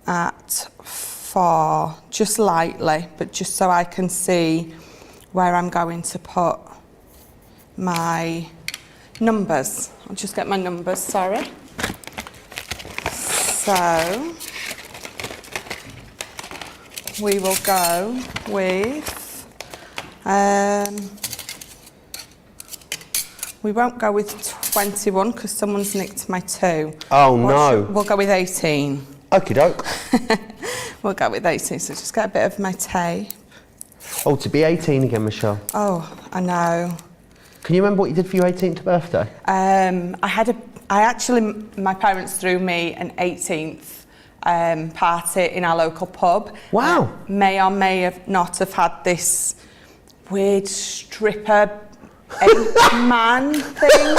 at 4, just lightly, but just so I can see where I'm going to put my numbers. I'll just get my numbers, sorry. So, we will go with, we won't go with 21 because someone's nicked my 2. Oh, no. We'll go with 18. Okie doke. We'll go with 18, so just get a bit of my tape. Oh, to be 18 again, Michelle. Oh, I know. Can you remember what you did for your 18th birthday? My parents threw me an 18th party in our local pub. Wow. May or may not have had this weird stripper man thing.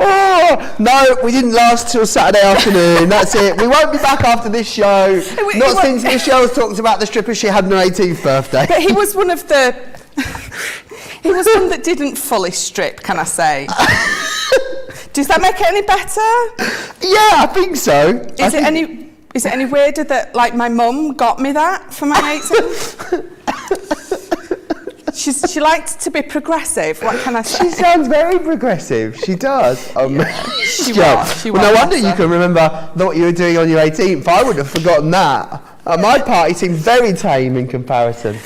Oh, no, we didn't last till Saturday afternoon. That's it. We won't be back after this show. Since Michelle's talked about the stripper she had on her 18th birthday. But he was one of the... He was one that didn't fully strip, can I say? Does that make it any better? Yeah, I think so. Is it any weirder that, like, my mum got me that for my 18th? She liked to be progressive. What can I say? She sounds very progressive. She does. She was. No wonder you can remember what you were doing on your 18th. I would have forgotten that. My party seemed very tame in comparison.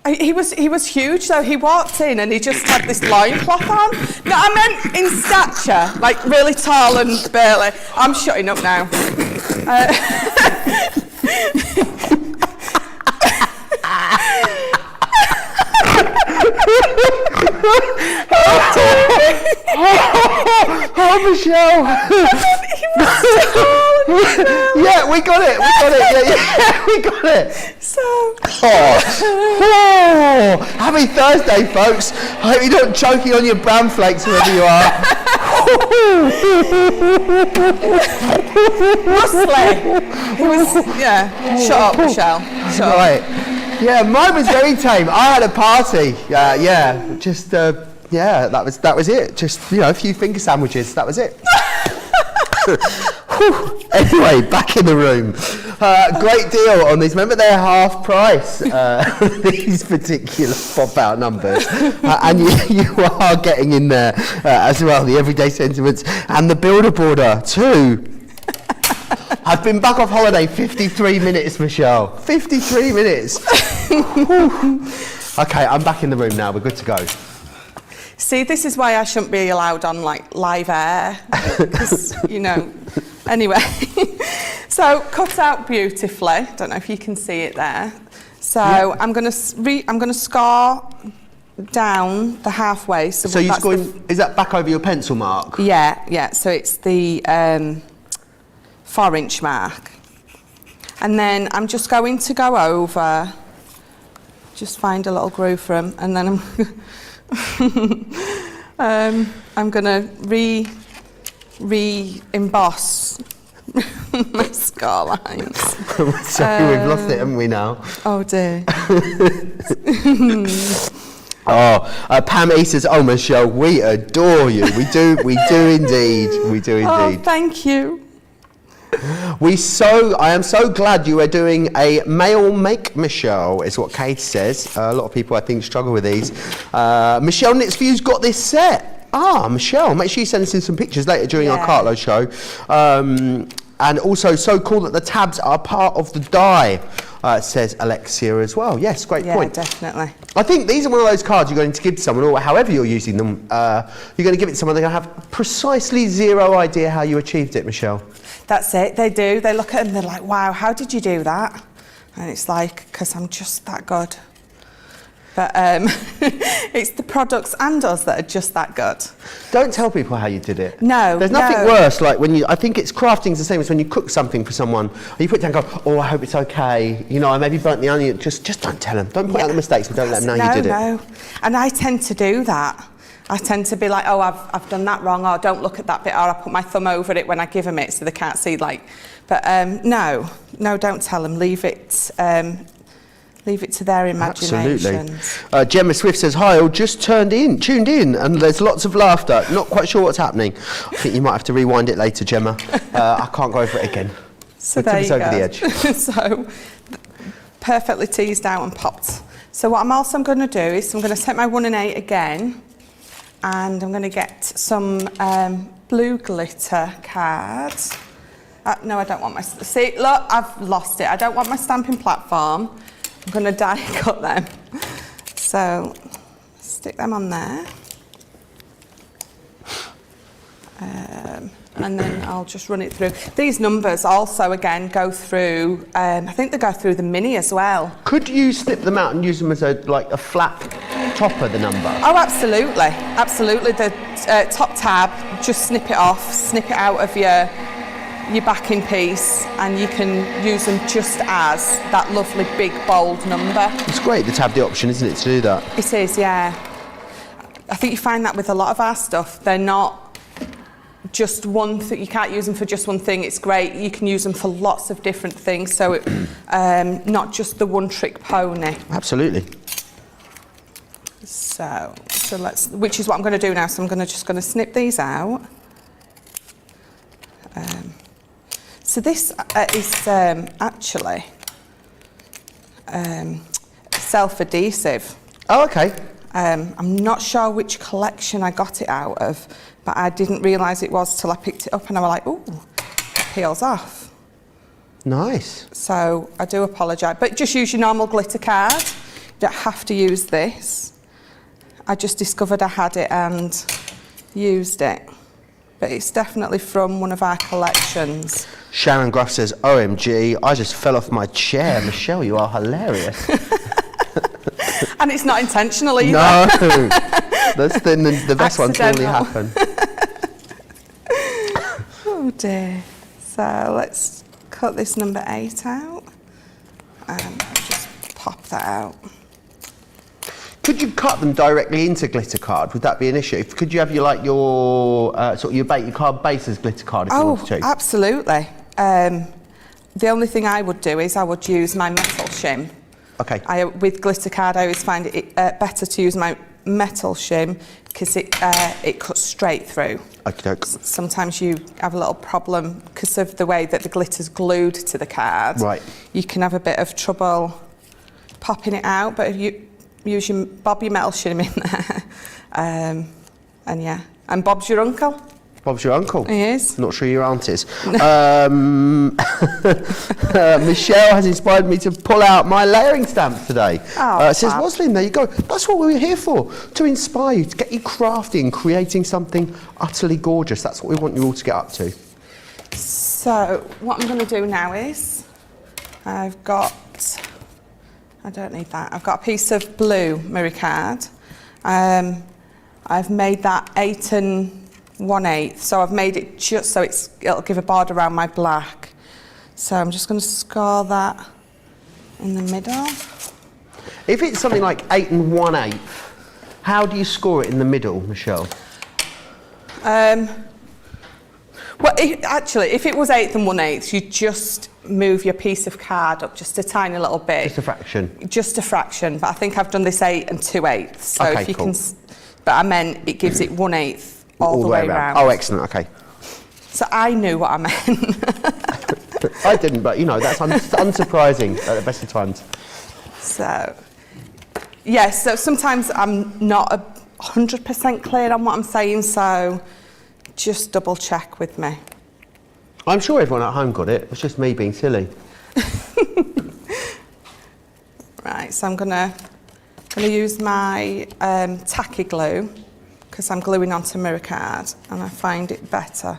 He was huge, though. He walked in and he just had this loincloth on. No, I meant in stature, like really tall and burly. I'm shutting up now. Oh, Michelle. Yeah, we got it. Yeah, we got it. So. Happy Thursday, folks. I hope you're not choking on your bran flakes wherever you are. He was, yeah. Shut up, Michelle. Shut up. Right. Yeah, mine was very tame. I had a party. That was it. Just, a few finger sandwiches. That was it. Anyway, back in the room. Great deal on these. Remember, they're half price, these particular pop-out numbers. And you are getting in there as well, the everyday sentiments and the builder border too. I've been back off holiday 53 minutes, Michelle. 53 minutes. Okay, I'm back in the room now. We're good to go. See, this is why I shouldn't be allowed on live air, because Anyway, so cut out beautifully. Don't know if you can see it there. So yeah. I'm going to score down the halfway. So you're going. Is that back over your pencil mark? Yeah. So it's the 4-inch mark, and then I'm just going to go over. Just find a little groove for them, and then I'm going to re-emboss my scar lines. Sorry, we've lost it, haven't we now? Oh dear. Pam E says, "Oh, Michelle, we adore you. We do indeed. We do indeed." Oh, thank you. I am so glad you are doing a mail make, Michelle, is what Kate says. A lot of people, I think, struggle with these. Michelle Knits For You's got this set. Michelle, make sure you send us in some pictures later during our Cartload show. And also, so cool that the tabs are part of the die, says Alexia as well. Yes, great point. Yeah, definitely. I think these are one of those cards you're going to give to someone, or however you're using them, you're going to give it to someone, they're going to have precisely zero idea how you achieved it, Michelle. That's it, they do. They look at them, they're like, wow, how did you do that? And it's like, because I'm just that good. But it's the products and us that are just that good. Don't tell people how you did it. No, there's nothing worse. Like when I think crafting's the same as when you cook something for someone. And you put it down and go, oh, I hope it's okay. You know, I maybe burnt the onion. Just don't tell them. Don't point out the mistakes and don't let them know you did it. No. And I tend to do that. I tend to be like, oh, I've done that wrong, or don't look at that bit, or I put my thumb over it when I give them it so they can't see. But no, don't tell them. Leave it to their imaginations. Absolutely. Gemma Swift says, hi, all just tuned in, and there's lots of laughter. Not quite sure what's happening. I think you might have to rewind it later, Gemma. I can't go over it again. So there you over go. the edge. So, perfectly teased out and popped. So what I'm also going to do is I'm going to take my 1 and 8 again, and I'm going to get some blue glitter cards. No, I don't want my... See, look, I've lost it. I don't want my stamping platform. I'm going to die cut them. So, stick them on there. And then I'll just run it through. These numbers also, again, go through, I think they go through the mini as well. Could you snip them out and use them as a flat top of the number? Oh, absolutely. Absolutely. The top tab, just snip it off, snip it out of your backing piece, and you can use them just as that lovely big bold number. It's great to have the option, isn't it, to do that? It is, yeah. I think you find that with a lot of our stuff, they're not just one thing. You can't use them for just one thing. It's great. You can use them for lots of different things, so not just the one trick pony. Absolutely. So let's, which is what I'm going to do now. So I'm just going to snip these out. So this is actually self-adhesive. Oh, okay. I'm not sure which collection I got it out of, but I didn't realise it was till I picked it up and I was like, ooh, it peels off. Nice. So I do apologise, but just use your normal glitter card. You don't have to use this. I just discovered I had it and used it. But it's definitely from one of our collections. Sharon Gruff says, OMG, I just fell off my chair. Michelle, you are hilarious. And it's not intentional either. No, that's the best ones normally happen. Oh dear. So let's cut this number 8 out. And just pop that out. Could you cut them directly into glitter card? Would that be an issue? Could you have your card base as glitter card if you wanted to? Absolutely. The only thing I would do is I would use my metal shim. Okay. With glitter card, I always find it better to use my metal shim because it cuts straight through. Okay. Sometimes you have a little problem because of the way that the glitter's glued to the card. Right. You can have a bit of trouble popping it out, but if you use your Bob your metal shim in there, and yeah, and Bob's your uncle. Bob's your uncle? He is. Not sure your aunt is. Michelle has inspired me to pull out my layering stamp today. Oh, says, Roslyn, there you go. That's what we were here for, to inspire you, to get you crafting, creating something utterly gorgeous. That's what we want you all to get up to. So, what I'm going to do now is, I don't need that. I've got a piece of blue mirror card. I've made that 8 1/8, so I've made it just so it'll give a border around my black. So I'm just going to score that in the middle. If it's something like 8 1/8, how do you score it in the middle, Michelle? Well, if it was 8 1/8, you just move your piece of card up just a tiny little bit. Just a fraction. Just a fraction, but I think I've done this 8 2/8. So okay, if you cool. but I meant it gives it 1/8 all the way round. Oh, excellent. Okay. So I knew what I meant. I didn't, but you know, that's unsurprising at the best of times. So, yes, so sometimes I'm not 100% clear on what I'm saying, so just double check with me. I'm sure everyone at home got it. It's just me being silly. Right, so I'm gonna use my tacky glue because I'm gluing onto mirror card and I find it better.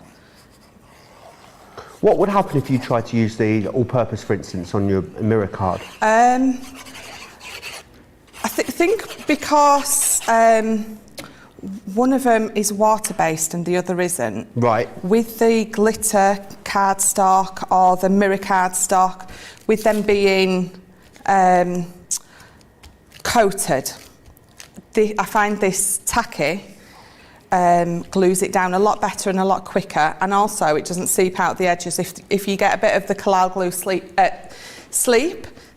What would happen if you tried to use the all-purpose, for instance, on your mirror card? I think because one of them is water-based and the other isn't. Right. With the glitter cardstock or the mirror cardstock, with them being coated, I find this tacky glues it down a lot better and a lot quicker, and also it doesn't seep out the edges. If you get a bit of the Collal glue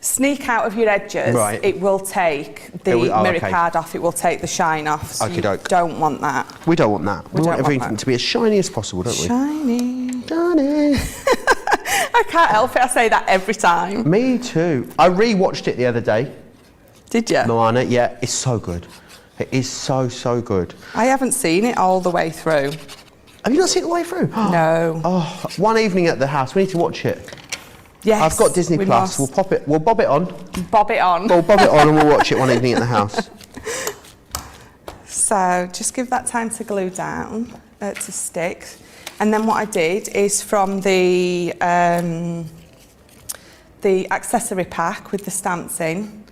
sneak out of your edges, right, it will take the mirror card off, it will take the shine off, so you don't want that. We don't want that. We want everything to be as shiny as possible, don't we? Shiny. Shiny. I can't help it, I say that every time. Me too. I re-watched it the other day. Did you? Moana, yeah, it's so good. It is so, so good. I haven't seen it all the way through. Have you not seen it all the way through? No. Oh, one evening at the house, we need to watch it. Yes. I've got Disney Plus. Must. We'll bob it on. Bob it on. We'll bob it on and we'll watch it one evening at the house. So just give that time to glue down, to stick. And then what I did is from the accessory pack with the stamps in,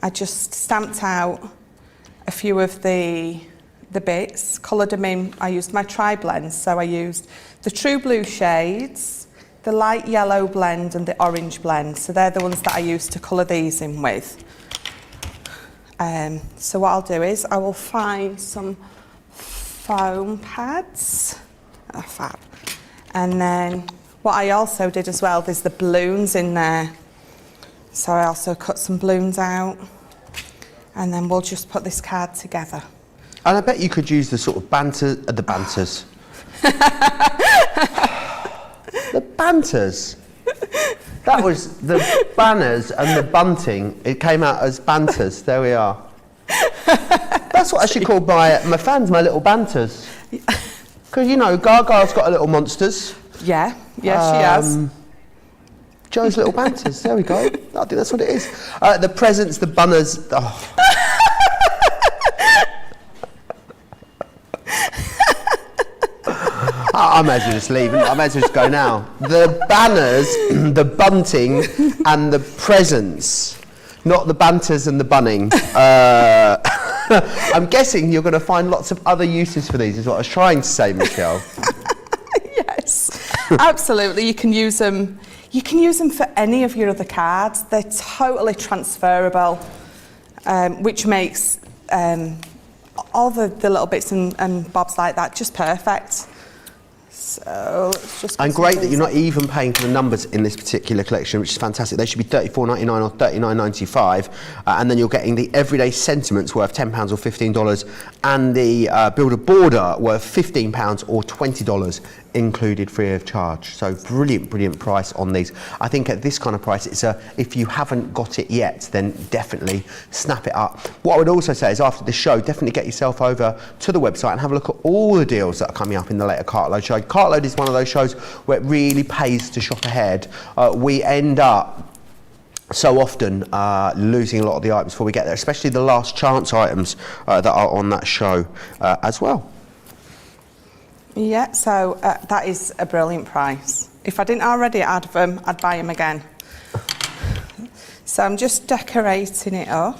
I just stamped out a few of the bits, coloured them in. I used my tri-blends, so I used the true blue shades, the light yellow blend and the orange blend. So they're the ones that I used to colour these in with. So what I'll do is I will find some foam pads. Oh, fab. And then what I also did as well, there's the balloons in there. So I also cut some balloons out. And then we'll just put this card together. And I bet you could use the sort of banters. The banters. That was the banners and the bunting. It came out as banters. There we are. That's what I should call my fans, my little banters. Because, you know, Gaga's got a little monsters. Yeah, she has. Joe's little banters. There we go. I think that's what it is. The presents, the bunners. Oh. I might as well just leave. I might as well just go now. The banners, the bunting, and the presents, not the banters and the bunning. I'm guessing you're going to find lots of other uses for these, is what I was trying to say, Michelle. Yes, absolutely. You can use them. You can use them for any of your other cards. They're totally transferable, which makes all the little bits and bobs like that just perfect. So let's just. And great that you're not even paying for the numbers in this particular collection, which is fantastic. They should be $34.99 or $39.95, and then you're getting the everyday sentiments worth £10 or $15, and the Builder Border worth £15 or $20, included free of charge. So brilliant price on these. I think at this kind of price, it's if you haven't got it yet, then definitely snap it up. What I would also say is after this show, definitely get yourself over to the website and have a look at all the deals that are coming up in the later Cartload show. Cartload is one of those shows where it really pays to shop ahead. We end up so often losing a lot of the items before we get there, especially the last chance items that are on that show as well. Yeah, so that is a brilliant price. If I didn't already add them, I'd buy them again. So I'm just decorating it up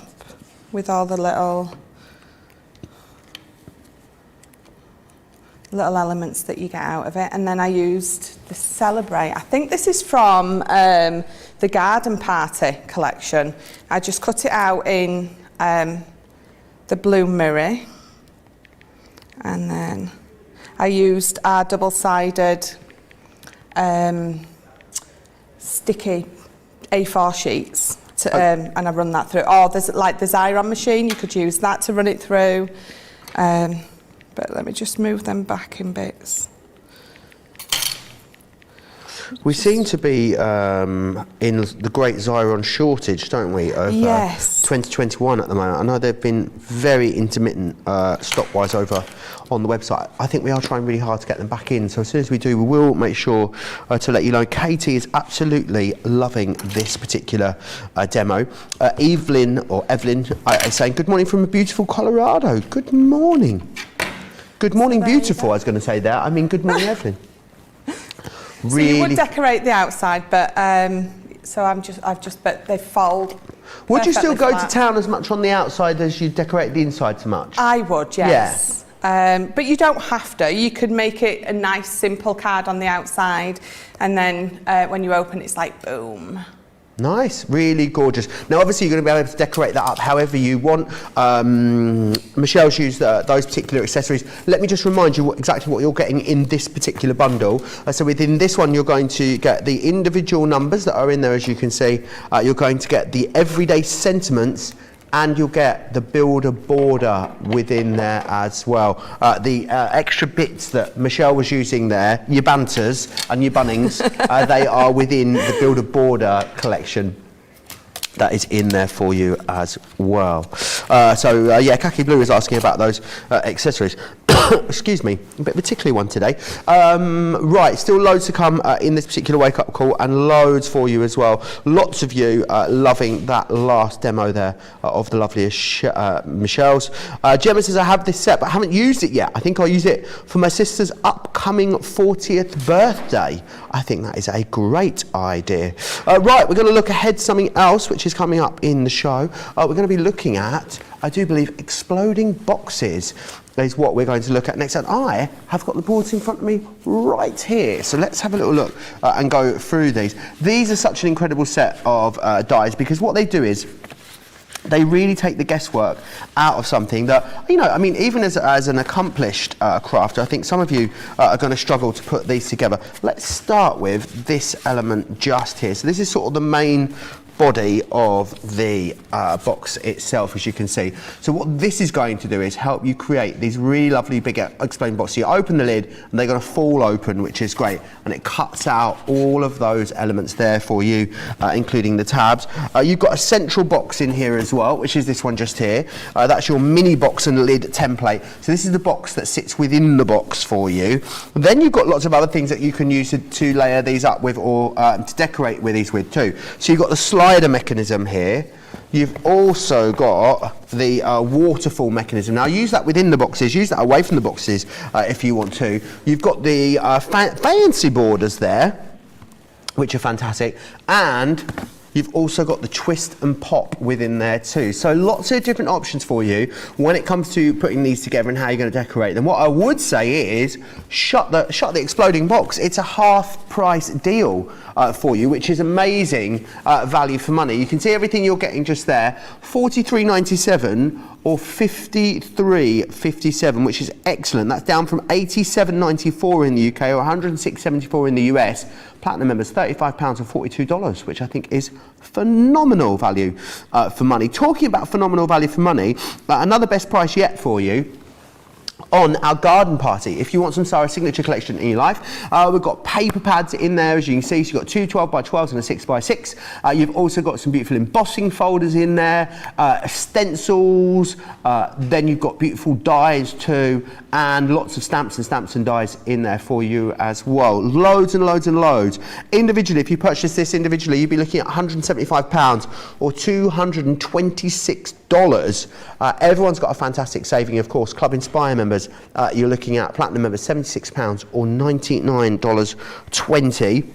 with all the little elements that you get out of it. And then I used the Celebrate. I think this is from the Garden Party collection. I just cut it out in the blue mirror. And then I used our double-sided sticky A4 sheets to, and I run that through. Or there's like the Xyron machine, you could use that to run it through. But let me just move them back in bits. We seem to be in the great Xyron shortage, don't we, of Yes. 2021 at the moment. I know they've been very intermittent stock-wise over on the website. I think we are trying really hard to get them back in, so as soon as we do, we will make sure to let you know. Katie is absolutely loving this particular demo. Evelyn is saying, good morning from a beautiful Colorado. Good morning. Good morning, beautiful, I was going to say there. I mean, good morning, Evelyn. So you would decorate the outside, but but they fold. Would you still go flat. to town as much on the outside as you decorate the inside so much? I would, yes. Yeah. But you don't have to. You could make it a nice, simple card on the outside, and then when you open, it's like boom. Nice, really gorgeous. Now, obviously, you're going to be able to decorate that up however you want. Michelle's used those particular accessories. Let me just remind you exactly what you're getting in this particular bundle. So within this one, you're going to get the individual numbers that are in there, as you can see. You're going to get the everyday sentiments, and you'll get the builder border within there as well. The extra bits that Michelle was using there, your banters and your bunnings, they are within the builder border collection. That is in there for you as well. Yeah, Khaki Blue is asking about those accessories. Excuse me, a bit of a tickly one today. Right, still loads to come in this particular wake-up call, and loads for you as well. Lots of you loving that last demo there of the loveliest Michelle's. Gemma says, I have this set but haven't used it yet. I think I'll use it for my sister's upcoming 40th birthday. I think that is a great idea. Right, we're going to look ahead to something else which is coming up in the show. We're going to be looking at, I do believe, exploding boxes is what we're going to look at next. And I have got the boards in front of me right here. So let's have a little look and go through these. These are such an incredible set of dies, because what they do is they really take the guesswork out of something that, you know, I mean, even as an accomplished crafter, I think some of you are going to struggle to put these together. Let's start with this element just here. So this is sort of the main body of the box itself, as you can see. So what this is going to do is help you create these really lovely big exploding boxes. You open the lid and they're going to fall open, which is great, and it cuts out all of those elements there for you, including the tabs. You've got a central box in here as well, which is this one just here. That's your mini box and lid template. So this is the box that sits within the box for you. Then you've got lots of other things that you can use to layer these up with, or to decorate with these with too. So you've got the slider mechanism here. You've also got the waterfall mechanism. Now use that within the boxes, use that away from the boxes if you want to. You've got the fancy borders there, which are fantastic, and you've also got the twist and pop within there too. So lots of different options for you when it comes to putting these together and how you're going to decorate them. What I would say is shut the exploding box. It's a half price deal for you, which is amazing value for money. You can see everything you're getting just there, $43.97 or $53.57, which is excellent. That's down from $87.94 in the UK or $106.74 in the US. Platinum members, £35 or $42, which I think is phenomenal value for money. Talking about phenomenal value for money, another best price yet for you on our garden party. If you want some Sarah signature collection in your life, we've got paper pads in there, as you can see. So you've got two 12x12s and a 6x6. You've also got some beautiful embossing folders in there, stencils, then you've got beautiful dies too, and lots of stamps and dies in there for you as well. Loads and loads and loads. Individually, if you purchase this individually, you'd be looking at £175 or $226. Everyone's got a fantastic saving, of course. Club Inspire members, you're looking at platinum members £76 or $99.20.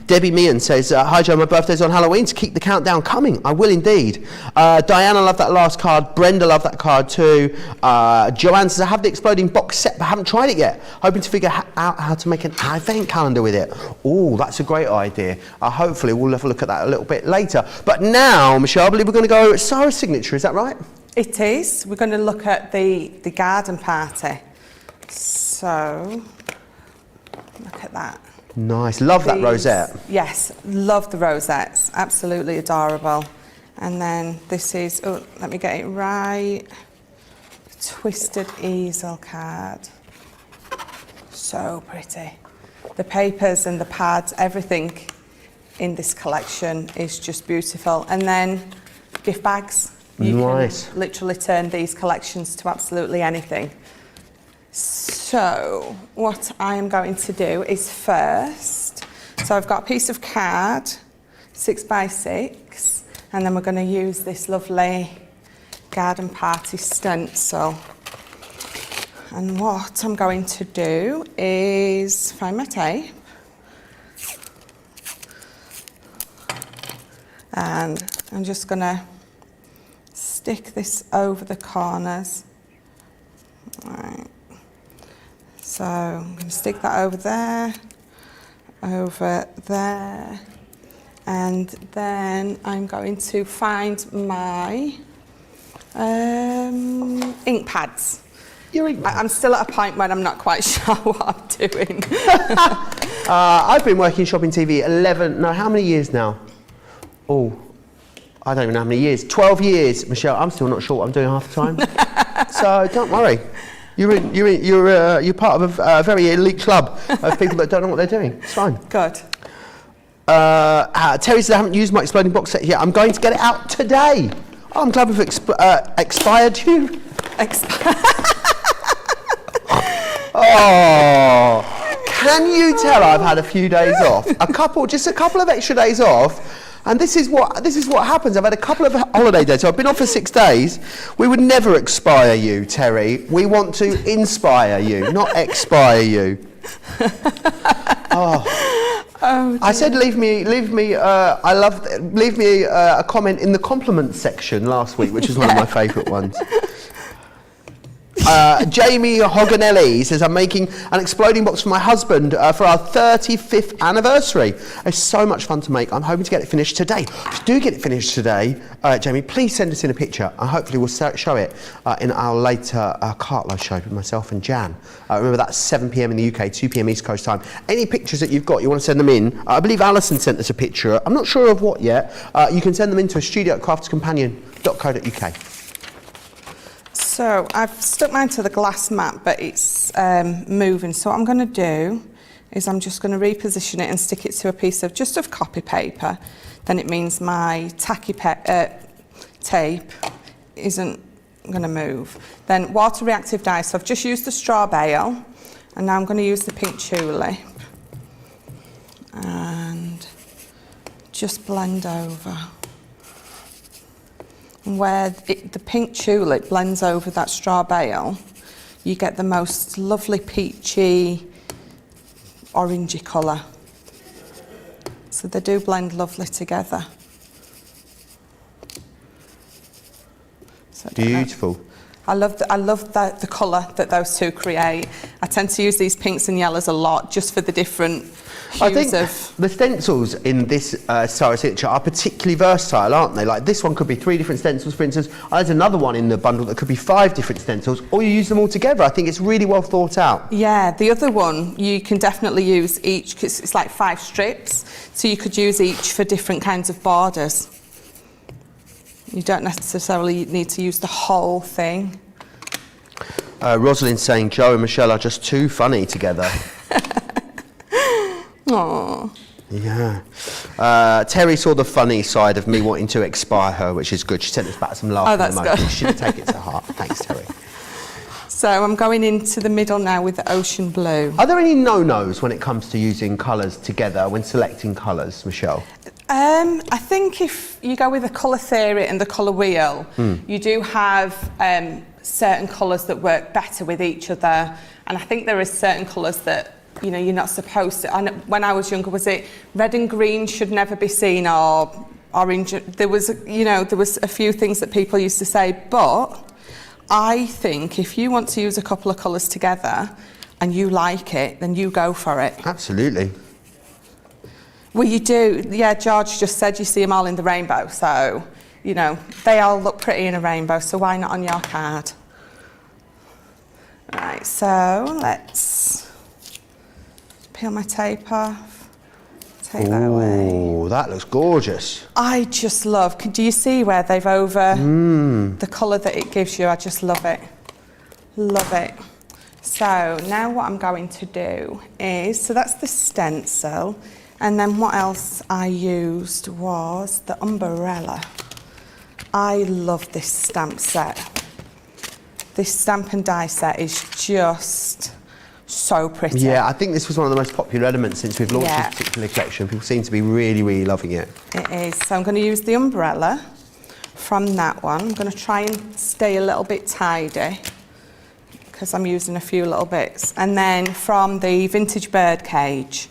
Debbie Meehan says, hi Joe, my birthday's on Halloween, to keep the countdown coming. I will indeed. Diana loved that last card. Brenda loved that card too. Joanne says, I have the exploding box set but haven't tried it yet. Hoping to figure out how to make an advent calendar with it. Oh, that's a great idea. Hopefully we'll have a look at that a little bit later. But now, Michelle, I believe we're going to go Sarah's signature, is that right? It is. We're going to look at the garden party. So, look at that. Nice, love that rosette. Yes, love the rosettes, absolutely adorable. And then this is, oh, let me get it right, twisted easel card. So pretty. the papers and the pads, everything in this collection is just beautiful. And then gift bags. You Nice. can literally turn these collections to absolutely anything. So what I am going to do is first, so I've got a piece of card, 6x6, and then we're going to use this lovely garden party stencil. And what I'm going to do is find my tape. And I'm just going to stick this over the corners. Right. So I'm going to stick that over there, and then I'm going to find my ink pads. Your ink pads? I'm still at a point where I'm not quite sure what I'm doing. I've been working shopping TV how many years now? Oh, I don't even know how many years. 12 years, Michelle. I'm still not sure what I'm doing half the time. So don't worry. You're part of a very elite club of people that don't know what they're doing. It's fine. Good. Terry says I haven't used my exploding box set yet. I'm going to get it out today. Oh, I'm glad we've expired you. Oh, can you tell I've had a few days off? Just a couple of extra days off. And this is what happens. I've had a couple of holiday days, so I've been off for 6 days. We would never expire you, Terry. We want to inspire you, not expire you. Oh, I said leave me a comment in the compliments section last week, which was one of my favourite ones. Jamie Hoganelli says, I'm making an exploding box for my husband for our 35th anniversary. It's so much fun to make. I'm hoping to get it finished today. If you do get it finished today, Jamie, please send us in a picture and hopefully we'll show it in our later Cartload show with myself and Jan. Remember, that's 7 p.m. in the UK, 2 p.m. East Coast time. Any pictures that you've got, you want to send them in. I believe Alison sent us a picture. I'm not sure of what yet. You can send them into studio@crafterscompanion.co.uk. So I've stuck mine to the glass mat, but it's moving. So what I'm going to do is I'm just going to reposition it and stick it to a piece of copy paper. Then it means my tacky tape isn't going to move. Then water reactive dye. So I've just used the straw bale, and now I'm going to use the pink tulip and just blend over. Where the pink tulip blends over that straw bale, you get the most lovely peachy, orangey colour. So they do blend lovely together. So Beautiful. I love the colour that those two create. I tend to use these pinks and yellows a lot just for the different hues. I think the stencils in this style signature are particularly versatile, aren't they? Like this one could be 3 different stencils, for instance. There's another one in the bundle that could be 5 different stencils, or you use them all together. I think it's really well thought out. Yeah, the other one, you can definitely use each, because it's like 5 strips, so you could use each for different kinds of borders. You don't necessarily need to use the whole thing. Rosalind's saying Joe and Michelle are just too funny together. Aww. Yeah. Terry saw the funny side of me wanting to expire her, which is good. She sent us back some laughing that's emojis. good. She didn't take it to heart. Thanks, Terry. So I'm going into the middle now with the ocean blue. Are there any no-nos when it comes to using colours together, when selecting colours, Michelle? I think if you go with the colour theory and the colour wheel, you do have certain colours that work better with each other, and I think there are certain colours that you're not supposed to. When I was younger, was it red and green should never be seen, or orange? There was a few things that people used to say, but I think if you want to use a couple of colours together and you like it, then you go for it. Absolutely. Well, you do. Yeah, George just said you see them all in the rainbow, so, they all look pretty in a rainbow, so why not on your card? Right, so let's peel my tape off. Take that away. Oh, that looks gorgeous. I just love, do you see where they've over the colour that it gives you? I just love it. Love it. So now what I'm going to do is, so that's the stencil, and then what else I used was the umbrella. I love this stamp set. This stamp and die set is just so pretty. Yeah, I think this was one of the most popular elements since we've launched Yeah. this particular collection. People seem to be really, really loving it. It is. So I'm going to use the umbrella from that one. I'm going to try and stay a little bit tidy because I'm using a few little bits. And then from the vintage bird cage,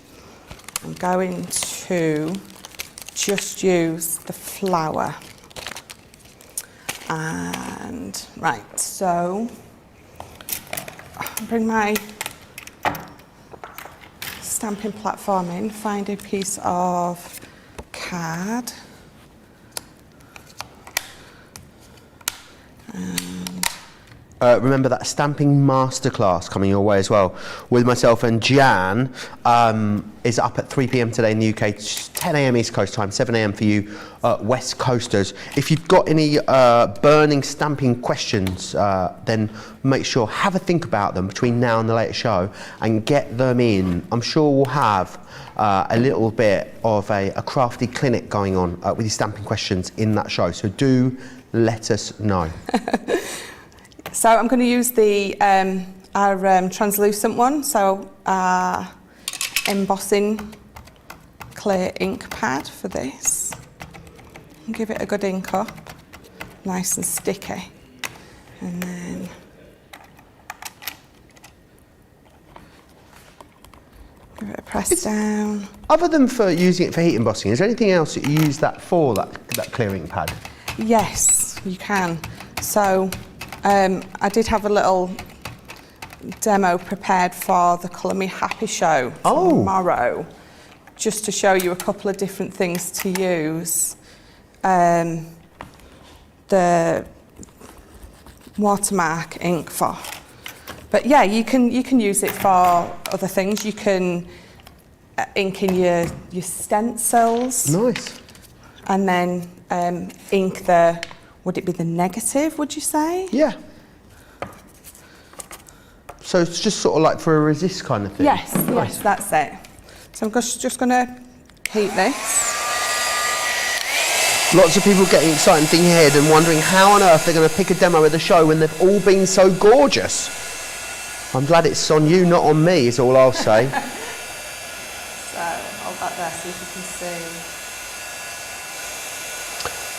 I'm going to just use the flower. And right, so bring my stamping platform in, find a piece of card. Remember that stamping masterclass coming your way as well with myself and Jan is up at 3 p.m. today in the UK, 10 a.m. East Coast time, 7 a.m. for you West Coasters. If you've got any burning stamping questions, then make sure, have a think about them between now and the later show and get them in. I'm sure we'll have a little bit of a crafty clinic going on with your stamping questions in that show, so do let us know. So I'm going to use the our translucent one, so embossing clear ink pad for this. And give it a good ink up, nice and sticky, and then give it a press down. Other than for using it for heat embossing, is there anything else that you use that for, that clear ink pad? Yes, you can. So I did have a little demo prepared for the Colour Me Happy show tomorrow, just to show you a couple of different things to use. The watermark ink for. But yeah, you can use it for other things. You can ink in your stencils. Nice. And then ink the, would it be the negative, would you say? Yeah. So it's just sort of like for a resist kind of thing? Yes, yes, that's it. So I'm just going to heat this. Lots of people getting excited and thinking ahead and wondering how on earth they're going to pick a demo of the show when they've all been so gorgeous. I'm glad it's on you, not on me, is all I'll say. So hold that there so you can see.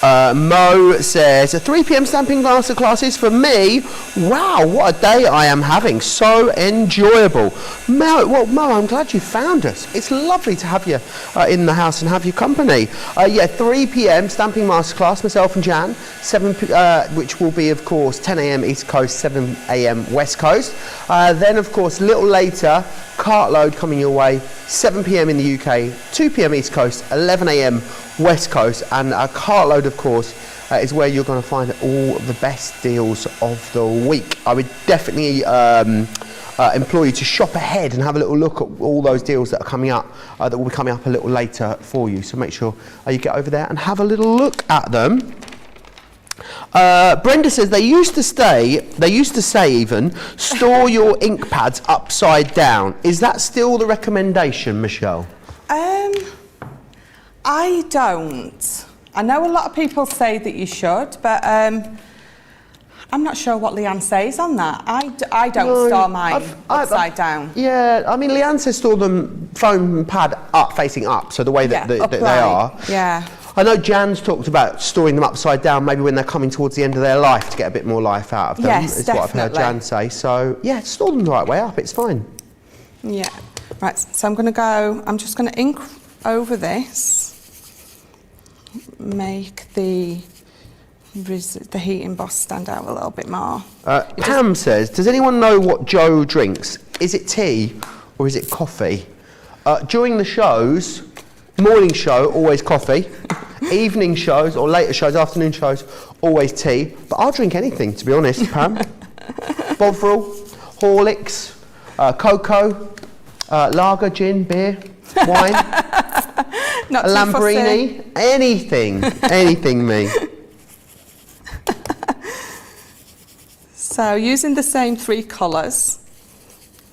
Mo says, 3 p.m. stamping masterclasses for me. Wow, what a day I am having. So enjoyable. Mo, I'm glad you found us. It's lovely to have you in the house and have your company. 3 p.m. stamping masterclass, myself and Jan, which will be, of course, 10 a.m. East Coast, 7 a.m. West Coast. Then, of course, a little later, Cartload coming your way, 7 p.m. in the UK, 2 p.m. East Coast, 11 a.m. West Coast, and a Cartload, of course, is where you're going to find all the best deals of the week. I would definitely implore you to shop ahead and have a little look at all those deals that are coming up, that will be coming up a little later for you. So make sure you get over there and have a little look at them. Brenda says they used to say even, store your ink pads upside down. Is that still the recommendation, Michelle? I don't. I know a lot of people say that you should, but I'm not sure what Leanne says on that. I don't store mine upside down. Yeah, I mean, Leanne says store them foam pad up, facing up, so the way that, that they are. Yeah. I know Jan's talked about storing them upside down, maybe when they're coming towards the end of their life to get a bit more life out of them. Yes, is what I've heard Jan say. So yeah, store them the right way up. It's fine. Yeah. Right. So I'm just going to ink over this. Make the heat emboss stand out a little bit more. Pam says, does anyone know what Joe drinks? Is it tea or is it coffee? During the shows, morning show, always coffee. Evening shows or later shows, afternoon shows, always tea. But I'll drink anything, to be honest, Pam. Bovril, Horlicks, cocoa, lager, gin, beer, wine. Not a Lamborghini, anything me. So using the same 3 colours,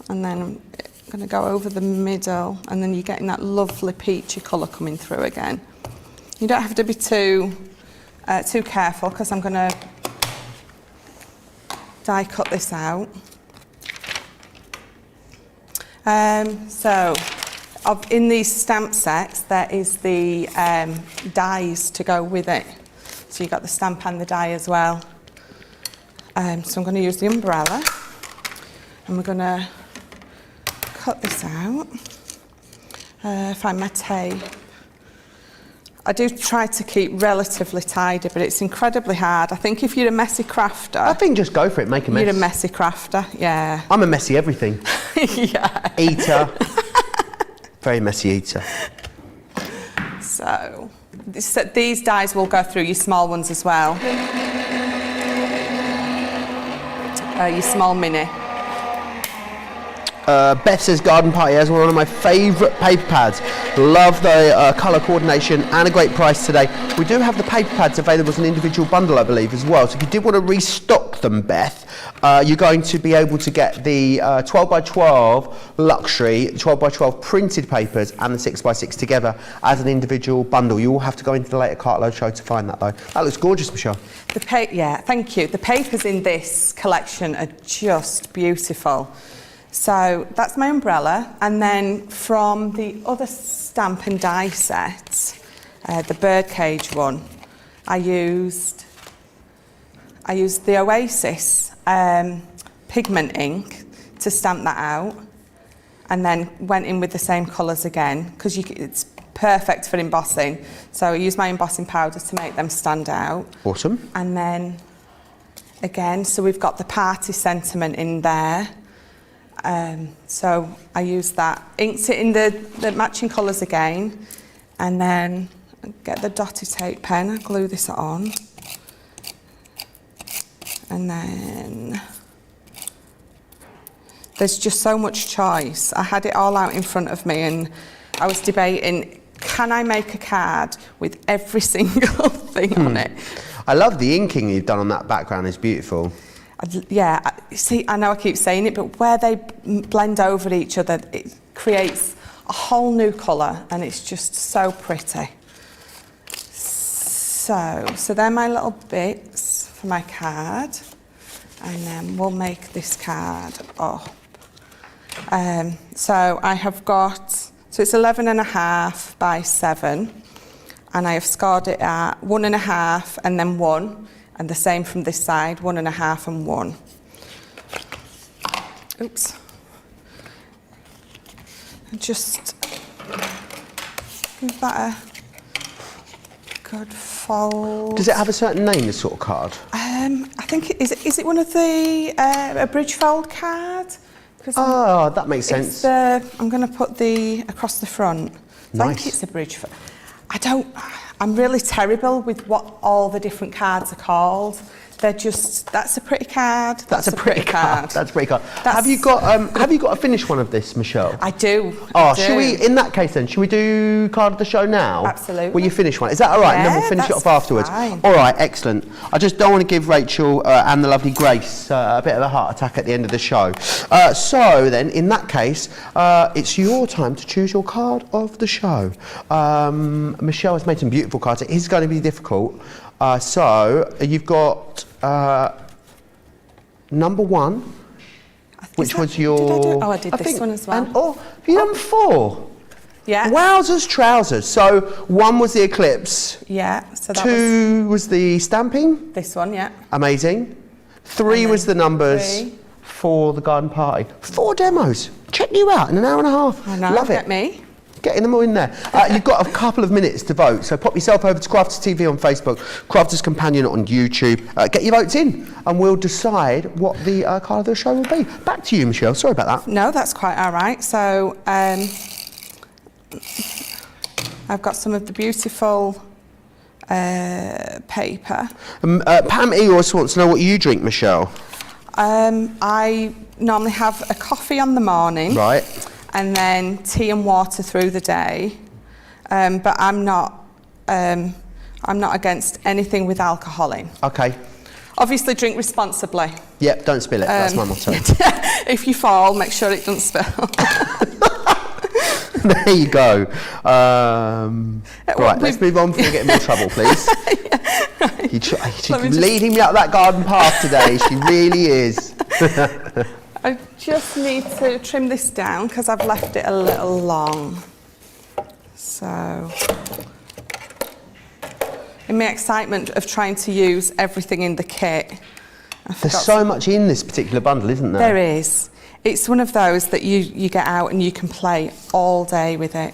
and then I'm going to go over the middle, and then you're getting that lovely peachy colour coming through again. You don't have to be too careful, because I'm going to die cut this out. In these stamp sets, there is the dies to go with it. So you've got the stamp and the die as well. So I'm going to use the umbrella, and we're going to cut this out. Find my tape. I do try to keep relatively tidy, but it's incredibly hard. I think if you're a messy crafter... I think just go for it, make a mess. You're a messy crafter, yeah. I'm a messy everything. Yeah. Eater. Very messy eater. So these dies will go through your small ones as well. Your small mini. Beth says Garden Party has one of my favourite paper pads. Love the colour coordination and a great price today. We do have the paper pads available as an individual bundle, I believe, as well. So if you did want to restock them, Beth, you're going to be able to get the 12x12 luxury, 12x12 printed papers and the 6x6 together as an individual bundle. You will have to go into the later Cartload show to find that, though. That looks gorgeous, Michelle. Yeah, thank you. The papers in this collection are just beautiful. So that's my umbrella, and then from the other stamp and die set, the birdcage one, I used the Oasis pigment ink to stamp that out, and then went in with the same colours again, because it's perfect for embossing. So I used my embossing powder to make them stand out. Awesome. And then again, so we've got the party sentiment in there. So I used that, inked it in the matching colours again, and then get the dotted tape pen, glue this on, and then there's just so much choice. I had it all out in front of me, and I was debating, can I make a card with every single thing on it? I love the inking you've done on that background, it's beautiful. Yeah, see, I know I keep saying it, but where they blend over each other, it creates a whole new colour, and it's just so pretty. So they're my little bits for my card, and then we'll make this card up. So I have got, so it's 11.5 by 7, and I have scored it at 1.5 and then 1. And the same from this side, 1.5 and 1. Oops. And just give that a good fold. Does it have a certain name, this sort of card? I think is it one of the a bridge fold card? Oh, that makes sense. I'm going to put the across the front. Nice. I think it's a bridge fold. I'm really terrible with what all the different cards are called. They're just, that's a pretty card. That's a pretty card. That's a pretty card. Have you got a finished one of this, Michelle? I do. Should we, in that case then, should we do card of the show now? Absolutely. Will you finish one? Is that all right? Yeah, and then we'll finish it off afterwards. Fine. All right, excellent. I just don't want to give Rachel and the lovely Grace a bit of a heart attack at the end of the show. So then, in that case, it's your time to choose your card of the show. Michelle has made some beautiful cards. It is going to be difficult. So you've got number 1, which was your... I did this one as well. Have you done 4? Yeah. Wowzers trousers. So 1 was the Eclipse. Yeah. So that 2 was the stamping. This one, yeah. Amazing. 3 was the numbers 3. for the garden party. 4 demos. Check you out in an hour and a half. I know. Love it. Get me. Getting them all in there. You've got a couple of minutes to vote, so pop yourself over to Crafters TV on Facebook, Crafters Companion on YouTube. Get your votes in, and we'll decide what the card of the show will be. Back to you, Michelle. Sorry about that. No, that's quite all right. So I've got some of the beautiful paper. Pam E also wants to know what you drink, Michelle. I normally have a coffee on the morning. Right. And then tea and water through the day, but I'm not against anything with alcohol in. Okay. Obviously, drink responsibly. Yep, don't spill it. That's my motto. If you fall, make sure it doesn't spill. There you go. Right, let's move on before we get in more trouble, please. Right. She's leading me up that garden path today. She really is. I just need to trim this down because I've left it a little long. So, in my excitement of trying to use everything in the kit, there's so much in this particular bundle, isn't there? There is. It's one of those that you get out and you can play all day with it.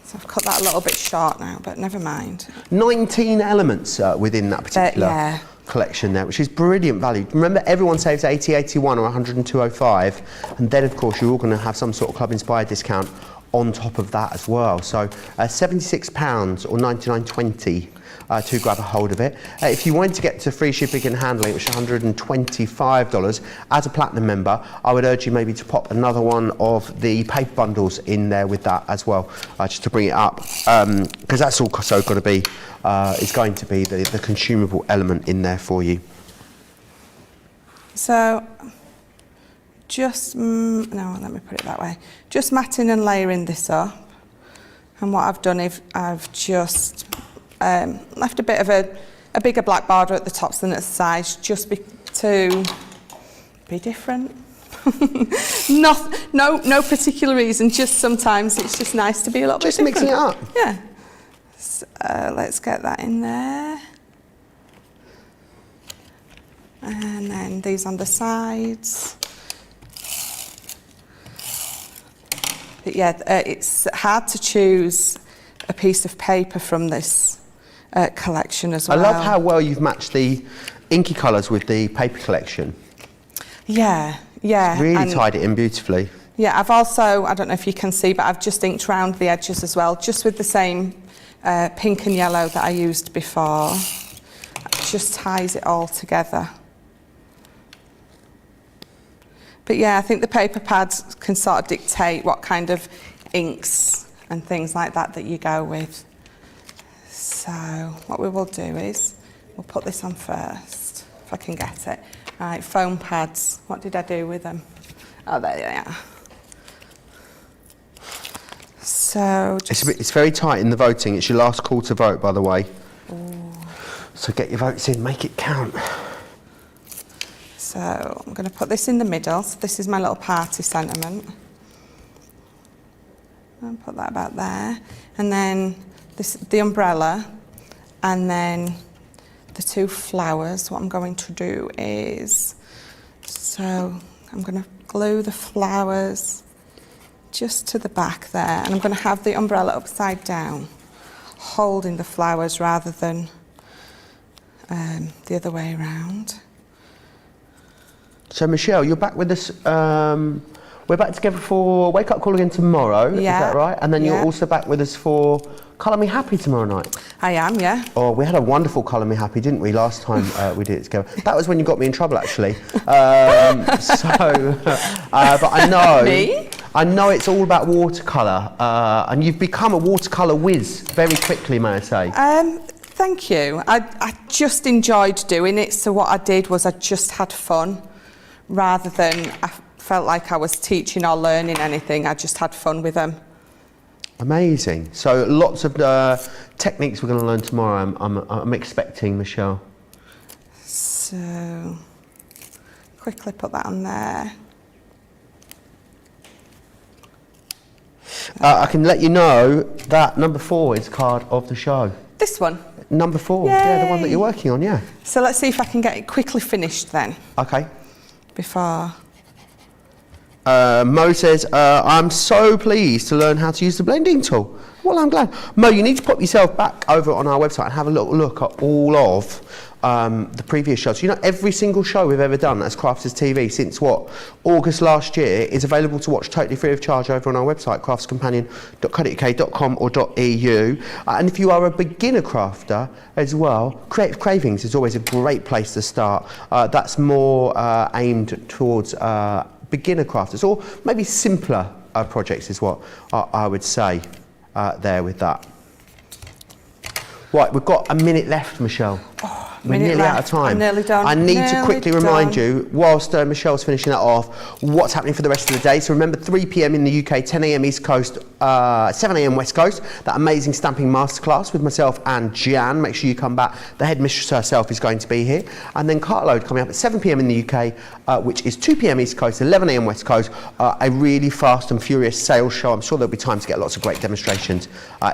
So I've cut that a little bit short now, but never mind. 19 elements within that particular collection there, which is brilliant value. Remember, everyone saves 80.81 or 102.05, and then of course you're all going to have some sort of Club Inspired discount on top of that as well. So £76 or 99.20 to grab a hold of it. If you wanted to get to free shipping and handling, which is $125 as a platinum member, I would urge you maybe to pop another one of the paper bundles in there with that as well, just to bring it up, because that's also got to be it's going to be the consumable element in there for you. So just no, let me put it that way. Just matting and layering this up, and what I've done is I've just left a bit of a bigger black border at the tops than at the sides, just to be different. No particular reason, just sometimes it's just nice to be a little bit different. Just mixing it up. Yeah. So let's get that in there. And then these on the sides. But yeah, it's hard to choose a piece of paper from this collection as well. I love how well you've matched the inky colours with the paper collection. Yeah, yeah. It's really tied it in beautifully. Yeah, I've also, I don't know if you can see, but I've just inked around the edges as well, just with the same pink and yellow that I used before. It just ties it all together. But yeah, I think the paper pads can sort of dictate what kind of inks and things like that you go with. So what we will do is we'll put this on first, if I can get it. Right, foam pads. What did I do with them? Oh, there they are. So it's very tight in the voting. It's your last call to vote, by the way. Ooh. So get your votes in, make it count. So I'm going to put this in the middle. So this is my little party sentiment. I'll put that about there. And then the umbrella, and then the two flowers. What I'm going to do is, so I'm going to glue the flowers just to the back there, and I'm going to have the umbrella upside down, holding the flowers rather than the other way around. So Michelle, you're back with us. We're back together for Wake Up Call again tomorrow. Yeah. Is that right? And then you're also back with us for Colour Me Happy tomorrow night. I am, yeah. Oh, we had a wonderful Colour Me Happy, didn't we, last time we did it together? That was when you got me in trouble, actually. But I know... Me? I know it's all about watercolour, and you've become a watercolour whiz very quickly, may I say. Thank you. I just enjoyed doing it, so what I did was I just had fun, rather than I felt like I was teaching or learning anything. I just had fun with them. Amazing. So lots of techniques we're going to learn tomorrow, I'm expecting, Michelle. So, quickly put that on there. I can let you know that number 4 is card of the show. This one? Number 4, Yay. yeah, the one that you're working on, yeah. So let's see if I can get it quickly finished then. Okay. Before... Mo says, I'm so pleased to learn how to use the blending tool. Well, I'm glad. Mo, you need to pop yourself back over on our website and have a little look at all of the previous shows. You know, every single show we've ever done as Crafters TV since, August last year, is available to watch totally free of charge over on our website, craftscompanion.co.uk.com or .eu. And if you are a beginner crafter as well, Creative Cravings is always a great place to start. That's more aimed towards beginner crafters, or maybe simpler projects is what I would say there with that. Right, we've got a minute left, Michelle. Oh, We're nearly out of time. I'm nearly done. I need to quickly remind done. you, whilst Michelle's finishing that off, what's happening for the rest of the day. So remember, 3 p.m. in the UK, 10 a.m. East Coast, 7 a.m. West Coast, that amazing stamping masterclass with myself and Jan. Make sure you come back. The head mistress herself is going to be here. And then Cartload coming up at 7 p.m. in the UK, which is 2 p.m. East Coast, 11 a.m. West Coast. A really fast and furious sales show. I'm sure there'll be time to get lots of great demonstrations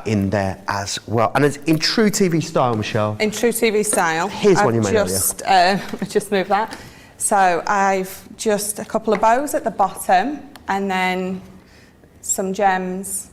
in there as well. And it's in true TV style, Michelle. In true TV style. Here's one you made Just move that. So I've just a couple of bows at the bottom, and then some gems,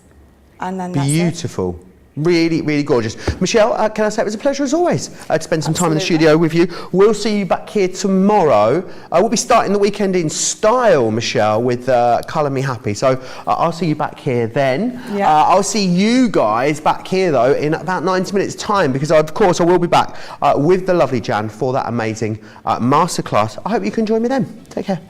and then that's it. Beautiful. Really, really gorgeous. Michelle, can I say it was a pleasure as always to spend some time in the Absolutely. studio with you. We'll see you back here tomorrow. We'll be starting the weekend in style, Michelle, with Colour Me Happy. So I'll see you back here then. Yeah. I'll see you guys back here, though, in about 90 minutes' time, because, of course, I will be back with the lovely Jan for that amazing masterclass. I hope you can join me then. Take care.